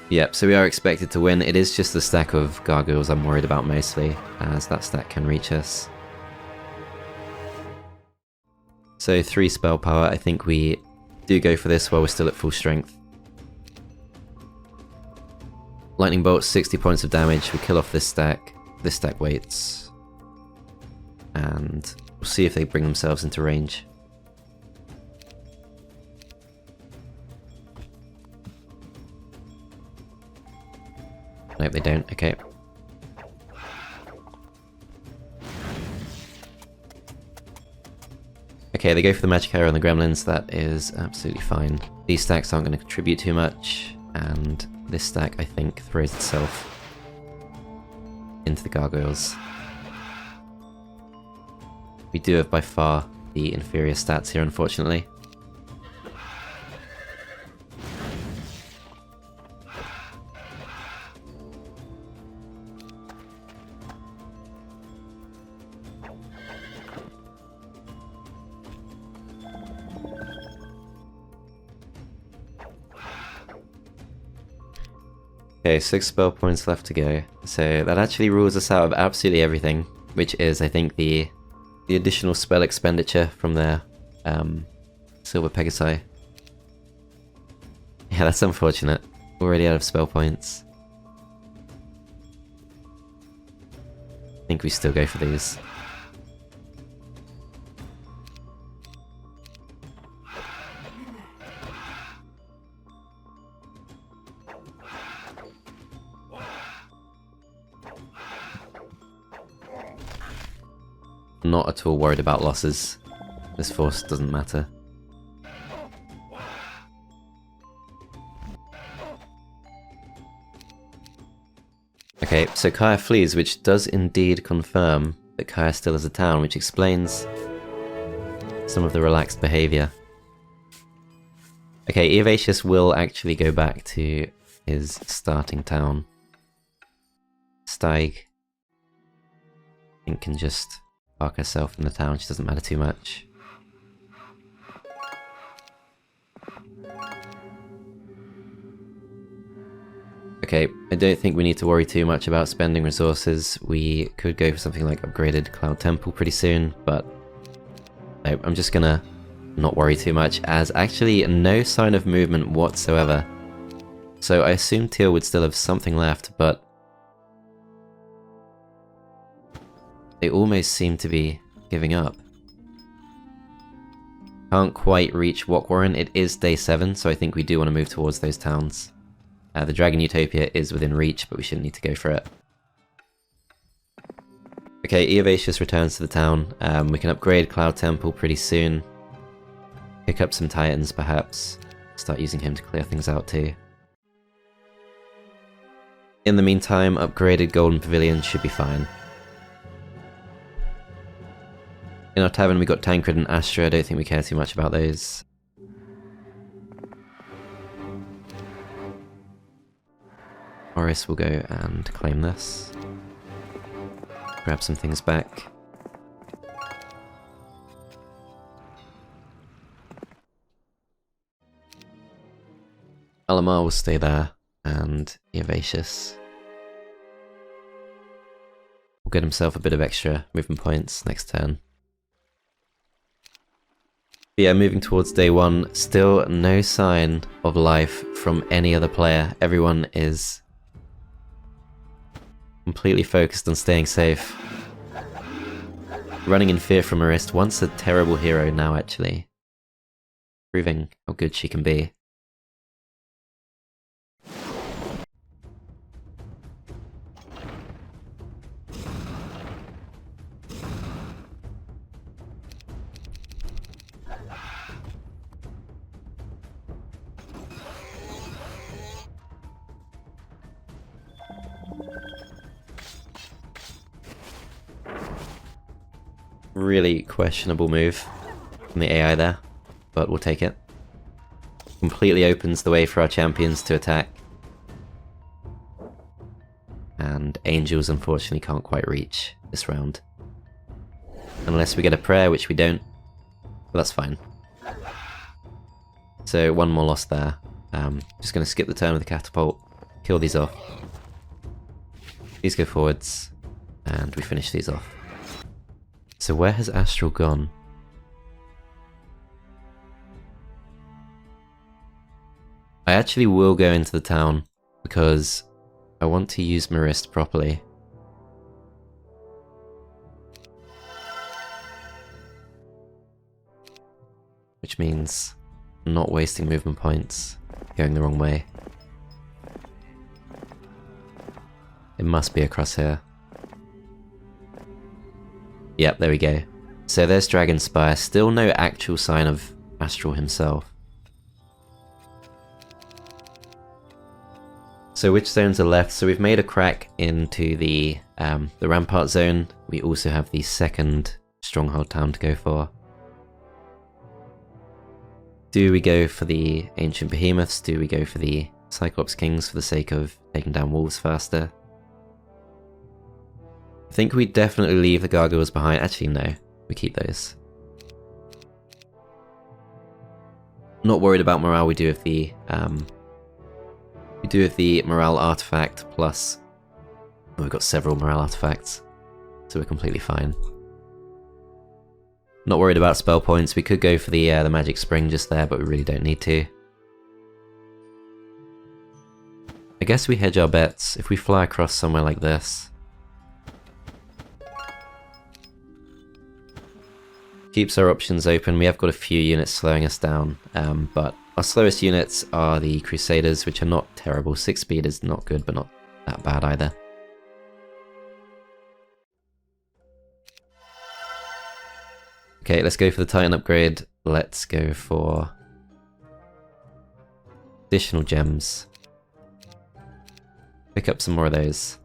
Yep, so we are expected to win. It is just the stack of gargoyles I'm worried about mostly, as that stack can reach us. So 3 spell power. I think we do go for this while we're still at full strength. Lightning bolt, 60 points of damage. We kill off this stack. This stack waits. And we'll see if they bring themselves into range. Nope, they don't. Okay. Okay, they go for the magic arrow on the gremlins. That is absolutely fine. These stacks aren't going to contribute too much, and this stack, I think, throws itself into the gargoyles. We do have by far the inferior stats here, unfortunately. Okay, 6 spell points left to go. So that actually rules us out of absolutely everything, which is, I think, the additional spell expenditure from their Silver Pegasi. Yeah, that's unfortunate. Already out of spell points. I think we still go for these. Not at all worried about losses. This force doesn't matter. Okay, so Kaya flees, which does indeed confirm that Kaya still is a town, which explains some of the relaxed behaviour. Okay, Eovacious will actually go back to his starting town. Steig, I think, can just park herself in the town, she doesn't matter too much. Okay, I don't think we need to worry too much about spending resources. We could go for something like upgraded Cloud Temple pretty soon, but no, I'm just gonna not worry too much, as actually no sign of movement whatsoever. So I assume Teal would still have something left, but they almost seem to be giving up. Can't quite reach Wokwarren. It is day 7, so I think we do want to move towards those towns. The Dragon Utopia is within reach, but we shouldn't need to go for it. Okay, Eovacious returns to the town. We can upgrade Cloud Temple pretty soon. Pick up some Titans, perhaps. Start using him to clear things out too. In the meantime, upgraded Golden Pavilion should be fine. In our tavern we got Tancred and Astra. I don't think we care too much about those. Morris will go and claim this. Grab some things back. Alamar will stay there, and Eovacious will get himself a bit of extra movement points next turn. But yeah, moving towards day 1, still no sign of life from any other player. Everyone is completely focused on staying safe. Running in fear from Merist, once a terrible hero, now actually proving how good she can be. Really questionable move from the AI there, but we'll take it. Completely opens the way for our champions to attack. And Angels unfortunately can't quite reach this round. Unless we get a prayer, which we don't. But that's fine. So one more loss there. Just going to skip the turn with the catapult, kill these off. These go forwards, and we finish these off. So where has Astral gone? I actually will go into the town because I want to use Merist properly. Which means not wasting movement points, going the wrong way. It must be across here. Yep, there we go. So there's Dragon Spire, still no actual sign of Astral himself. So which zones are left? So we've made a crack into the Rampart zone. We also have the second Stronghold town to go for. Do we go for the Ancient Behemoths? Do we go for the Cyclops Kings for the sake of taking down wolves faster? I think we definitely leave the Gargoyles behind. Actually, no. We keep those. Not worried about morale. We do have the morale artifact plus. Oh, we've got several morale artifacts, so we're completely fine. Not worried about spell points. We could go for the magic spring just there, but we really don't need to. I guess we hedge our bets if we fly across somewhere like this. Keeps our options open. We have got a few units slowing us down, but our slowest units are the Crusaders, which are not terrible. 6 speed is not good, but not that bad either. Okay, let's go for the Titan upgrade. Let's go for additional gems. Pick up some more of those.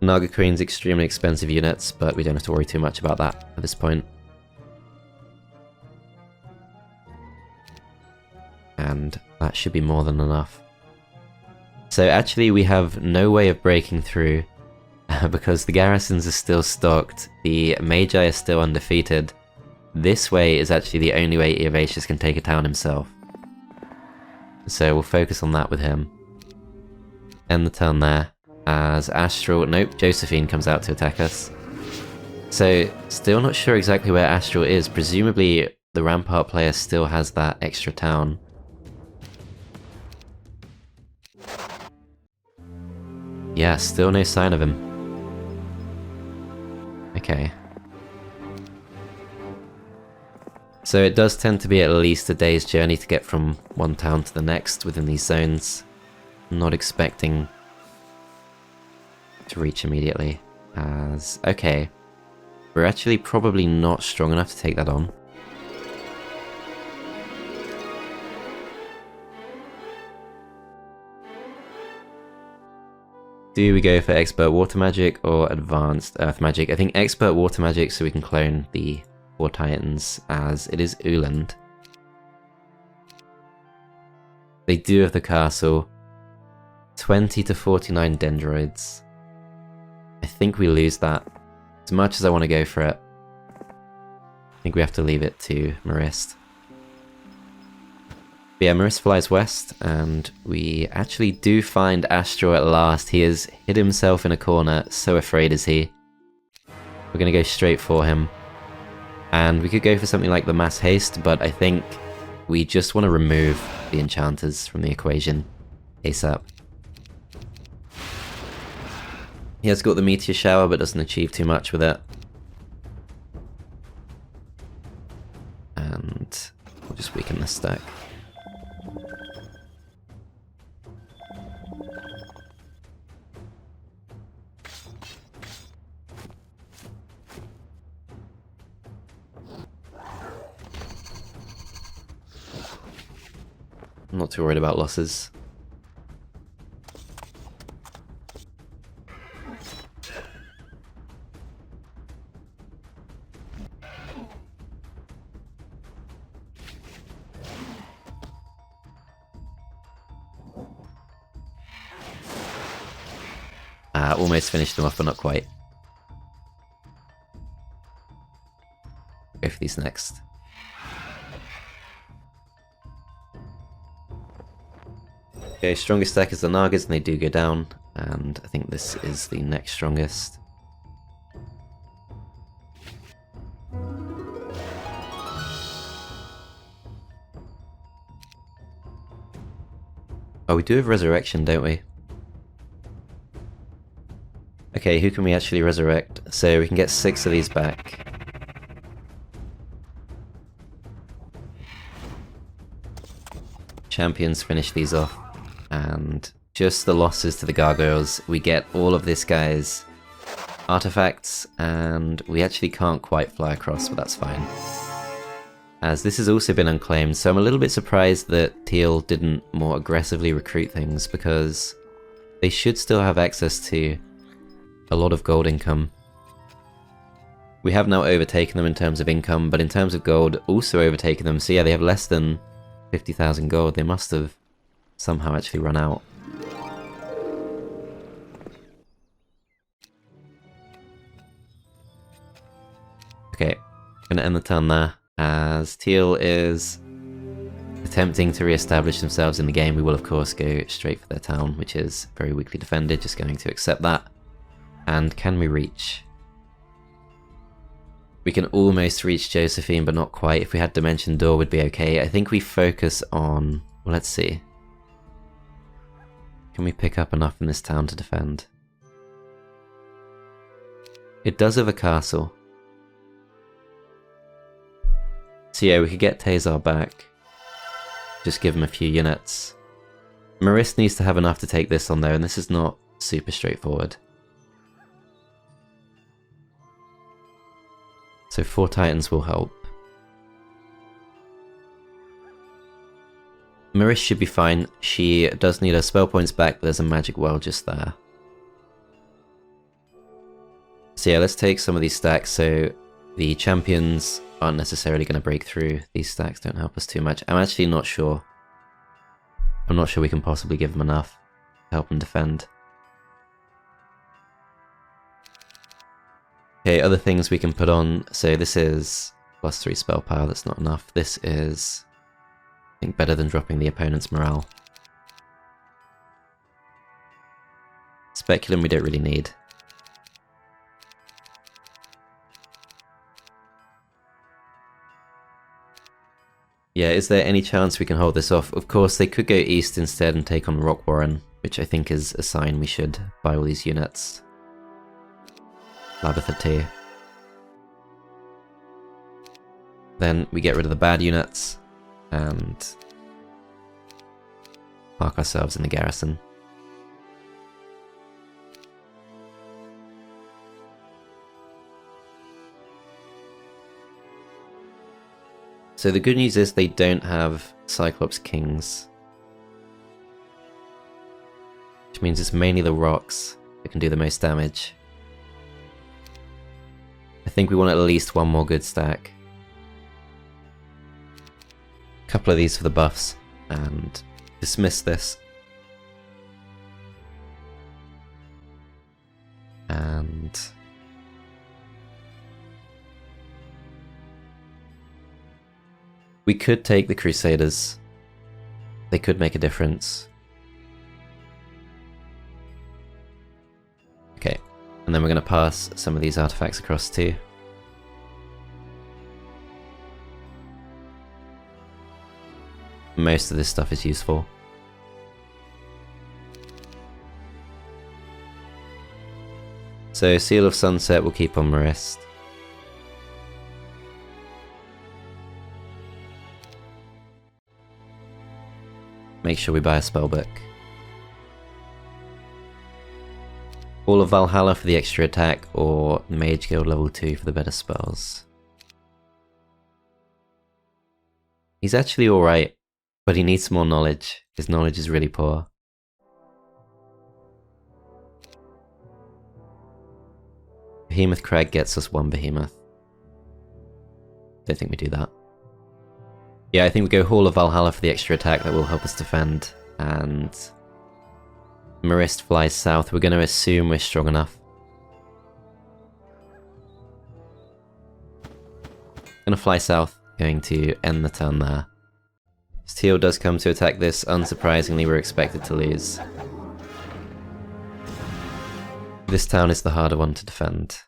Naga Queen's extremely expensive units, but we don't have to worry too much about that at this point. And that should be more than enough. So actually we have no way of breaking through because the garrisons are still stocked, the Magi are still undefeated. This way is actually the only way Eovatius can take a town himself. So we'll focus on that with him. End the turn there, as Astral, nope, Josephine comes out to attack us. So, still not sure exactly where Astral is, presumably the Rampart player still has that extra town. Yeah, still no sign of him. Okay. So it does tend to be at least a day's journey to get from one town to the next within these zones. I'm not expecting to reach immediately, as... okay. We're actually probably not strong enough to take that on. Do we go for Expert Water Magic or Advanced Earth Magic? I think Expert Water Magic so we can clone the 4 Titans, as it is Uland. They do have the castle. 20 to 49 Dendroids. I think we lose that. As much as I want to go for it, I think we have to leave it to Merist. But yeah, Merist flies west, and we actually do find Astral at last. He has hid himself in a corner, so afraid is he. We're going to go straight for him. And we could go for something like the Mass Haste, but I think we just want to remove the enchanters from the equation ASAP. He has got the Meteor Shower, but doesn't achieve too much with it. And we'll just weaken this stack. I'm not too worried about losses. Almost finished them off, but not quite. Go for these next. Okay, strongest stack is the Nagas, and they do go down, and I think this is the next strongest. Oh, we do have Resurrection, don't we? Okay, who can we actually resurrect? So we can get 6 of these back. Champions finish these off. And just the losses to the gargoyles, we get all of this guy's artifacts, and we actually can't quite fly across, but that's fine. As this has also been unclaimed, so I'm a little bit surprised that Teal didn't more aggressively recruit things, because they should still have access to a lot of gold income. We have now overtaken them in terms of income, but in terms of gold, also overtaken them. So yeah, they have less than 50,000 gold. They must have somehow actually run out. Okay, gonna end the turn there, as Teal is attempting to re-establish themselves in the game. We will of course go straight for their town, which is very weakly defended, just going to accept that. And can we reach? We can almost reach Josephine, but not quite. If we had Dimension Door, would be okay. I think we focus on... well, let's see. Can we pick up enough in this town to defend? It does have a castle. So yeah, we could get Tazar back. Just give him a few units. Merist needs to have enough to take this on though, and this is not super straightforward. So 4 Titans will help. Merist should be fine. She does need her spell points back, but there's a magic well just there. So yeah, let's take some of these stacks. So the champions aren't necessarily going to break through. These stacks don't help us too much. I'm actually not sure. I'm not sure we can possibly give them enough to help them defend. Okay, other things we can put on. So this is +3 spell power, that's not enough. This is, I think, better than dropping the opponent's morale. Speculum we don't really need. Yeah, is there any chance we can hold this off? Of course, they could go east instead and take on Rock Warren, which I think is a sign we should buy all these units. Labitha 2. Then we get rid of the bad units and park ourselves in the garrison. So the good news is they don't have Cyclops Kings, which means it's mainly the rocks that can do the most damage. I think we want at least one more good stack. A couple of these for the buffs, and dismiss this. And we could take the Crusaders. They could make a difference. Okay, and then we're going to pass some of these artifacts across too. Most of this stuff is useful. So Seal of Sunset will keep on Merist. Make sure we buy a spellbook. All of Valhalla for the extra attack, or Mage Guild level 2 for the better spells. He's actually alright, but he needs more knowledge. His knowledge is really poor. Behemoth Crag gets us 1 Behemoth. Don't think we do that. Yeah, I think we go Hall of Valhalla for the extra attack that will help us defend, and Merist flies south. We're going to assume we're strong enough. Gonna fly south, going to end the turn there. Steel does come to attack this. Unsurprisingly, we're expected to lose. This town is the harder one to defend.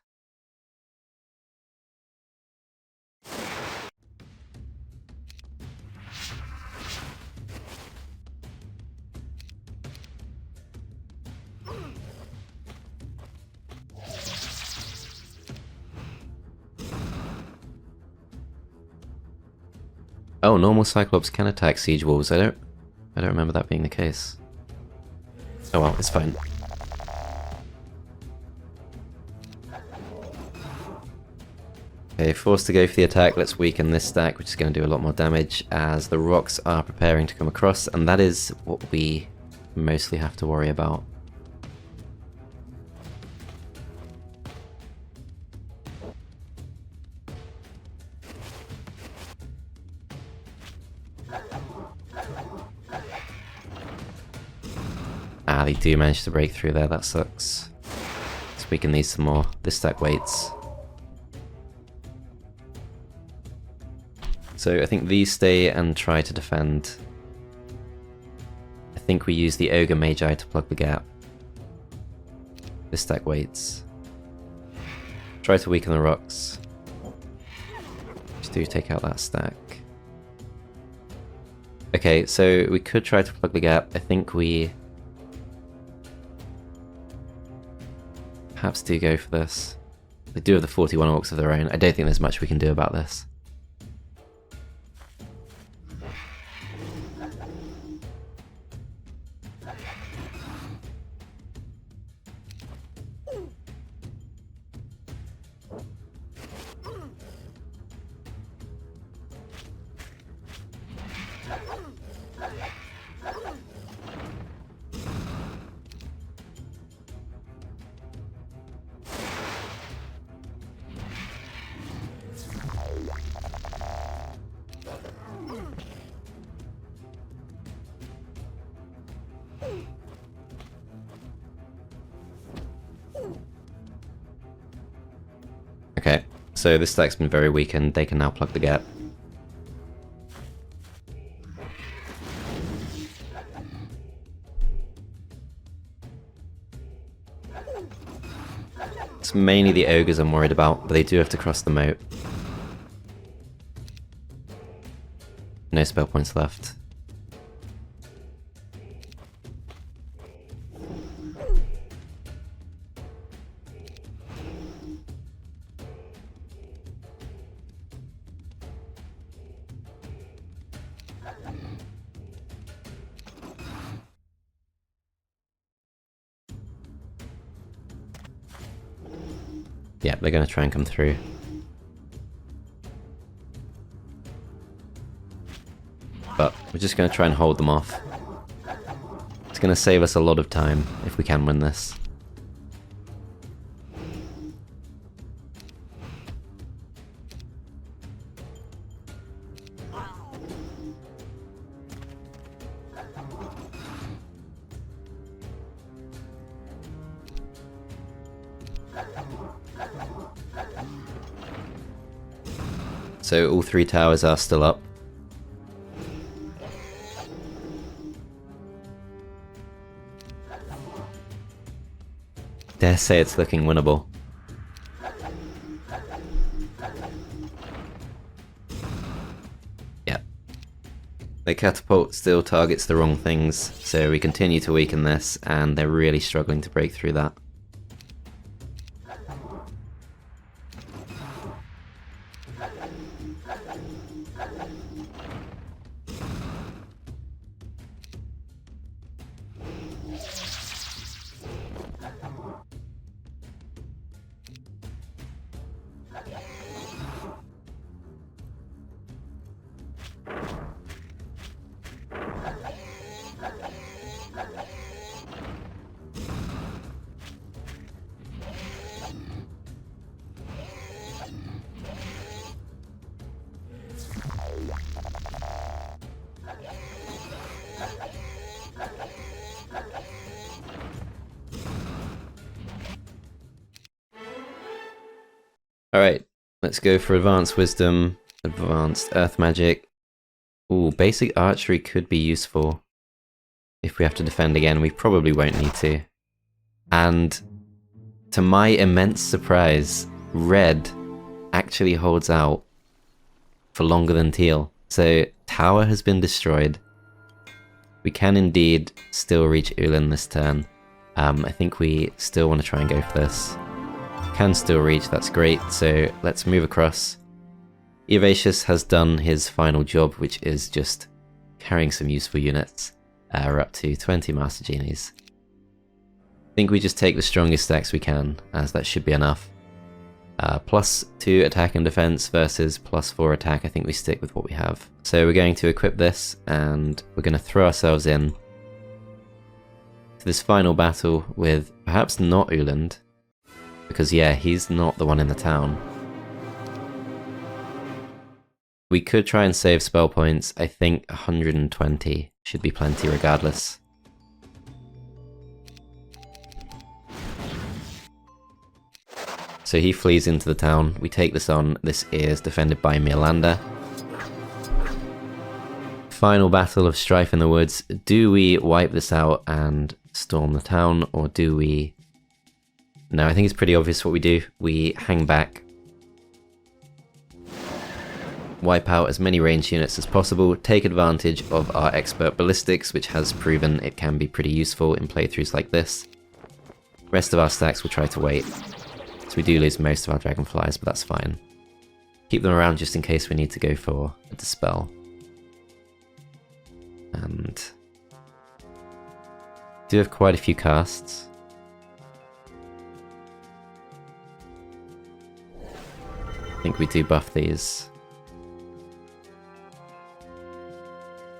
Oh, normal Cyclops can attack Siege Wolves. I don't remember that being the case. Oh well, it's fine. Okay, forced to go for the attack. Let's weaken this stack, which is going to do a lot more damage as the rocks are preparing to come across, and that is what we mostly have to worry about. Ah, they do manage to break through there, that sucks. Let's weaken these some more. This stack waits. So I think these stay and try to defend. I think we use the Ogre Magi to plug the gap. This stack waits. Try to weaken the rocks. Just do take out that stack. Okay, so we could try to plug the gap. I think we perhaps do go for this. They do have the 41 orcs of their own. I don't think there's much we can do about this. So this stack's been very weakened, they can now plug the gap. It's mainly the ogres I'm worried about, but they do have to cross the moat. No spell points left. Yeah, they're going to try and come through. But we're just going to try and hold them off. It's going to save us a lot of time if we can win this. So all three towers are still up. Dare say it's looking winnable. Yeah. The catapult still targets the wrong things, so we continue to weaken this, and they're really struggling to break through that. Alright, let's go for Advanced Wisdom, Advanced Earth Magic. Ooh, Basic Archery could be useful. If we have to defend again, we probably won't need to. And to my immense surprise, Red actually holds out for longer than Teal. So, Tower has been destroyed. We can indeed still reach Ulan this turn. I think we still want to try and go for this. Can still reach, that's great, so let's move across. Evacious has done his final job, which is just carrying some useful units. We're up to 20 Master Genies. I think we just take the strongest stacks we can, as that should be enough. +2 attack and defense versus +4 attack, I think we stick with what we have. So we're going to equip this, and we're going to throw ourselves in to this final battle with perhaps not Uland. Because yeah, he's not the one in the town. We could try and save spell points. I think 120 should be plenty regardless. So he flees into the town. We take this on. This is defended by Mirlanda. Final battle of Strife in the Woods. Do we wipe this out and storm the town, or do we... No, I think it's pretty obvious what we do. We hang back, wipe out as many ranged units as possible, take advantage of our expert ballistics, which has proven it can be pretty useful in playthroughs like this. Rest of our stacks will try to wait. So we do lose most of our dragonflies, but that's fine. Keep them around just in case we need to go for a dispel. And do have quite a few casts. I think we do buff these.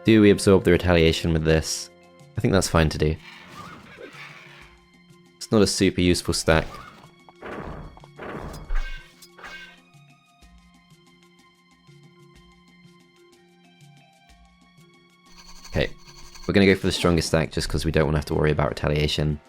Do we absorb the retaliation with this? I think that's fine to do. It's not a super useful stack. Okay, we're going to go for the strongest stack just because we don't want to have to worry about retaliation.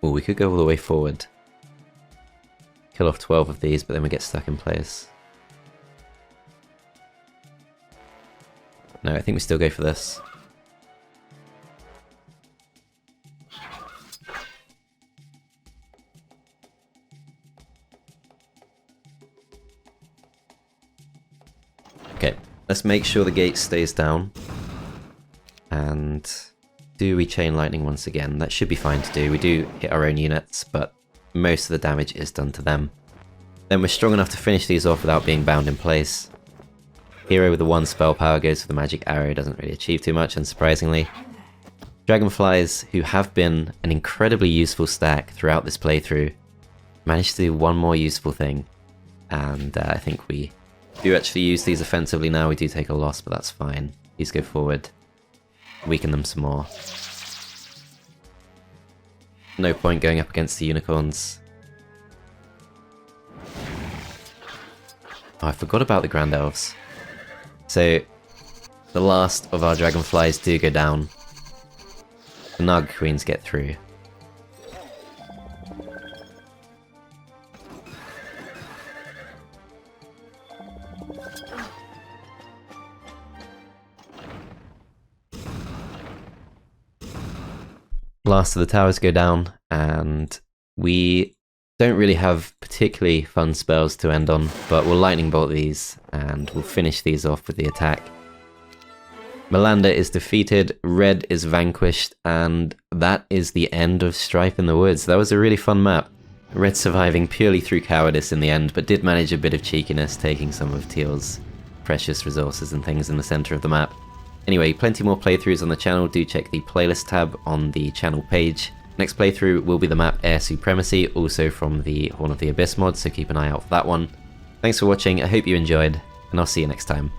Oh, we could go all the way forward. Kill off 12 of these, but then we get stuck in place. No, I think we still go for this. Okay, let's make sure the gate stays down. And do we chain lightning once again? That should be fine to do. We do hit our own units, but most of the damage is done to them. Then we're strong enough to finish these off without being bound in place. Hero with the 1 spell power goes for the magic arrow, doesn't really achieve too much, unsurprisingly. Dragonflies, who have been an incredibly useful stack throughout this playthrough, managed to do one more useful thing. And I think we do actually use these offensively now. We do take a loss, but that's fine. These go forward. Weaken them some more. No point going up against the unicorns. Oh, I forgot about the Grand Elves. So, the last of our dragonflies do go down. The Naga Queens get through. Last of the towers go down, and we don't really have particularly fun spells to end on, but we'll lightning bolt these, and we'll finish these off with the attack. Melander is defeated, Red is vanquished, and that is the end of Strife in the Woods. That was a really fun map. Red surviving purely through cowardice in the end, but did manage a bit of cheekiness, taking some of Teal's precious resources and things in the centre of the map. Anyway, plenty more playthroughs on the channel. Do check the playlist tab on the channel page. Next playthrough will be the map Air Supremacy, also from the Horn of the Abyss mod, so keep an eye out for that one. Thanks for watching, I hope you enjoyed, and I'll see you next time.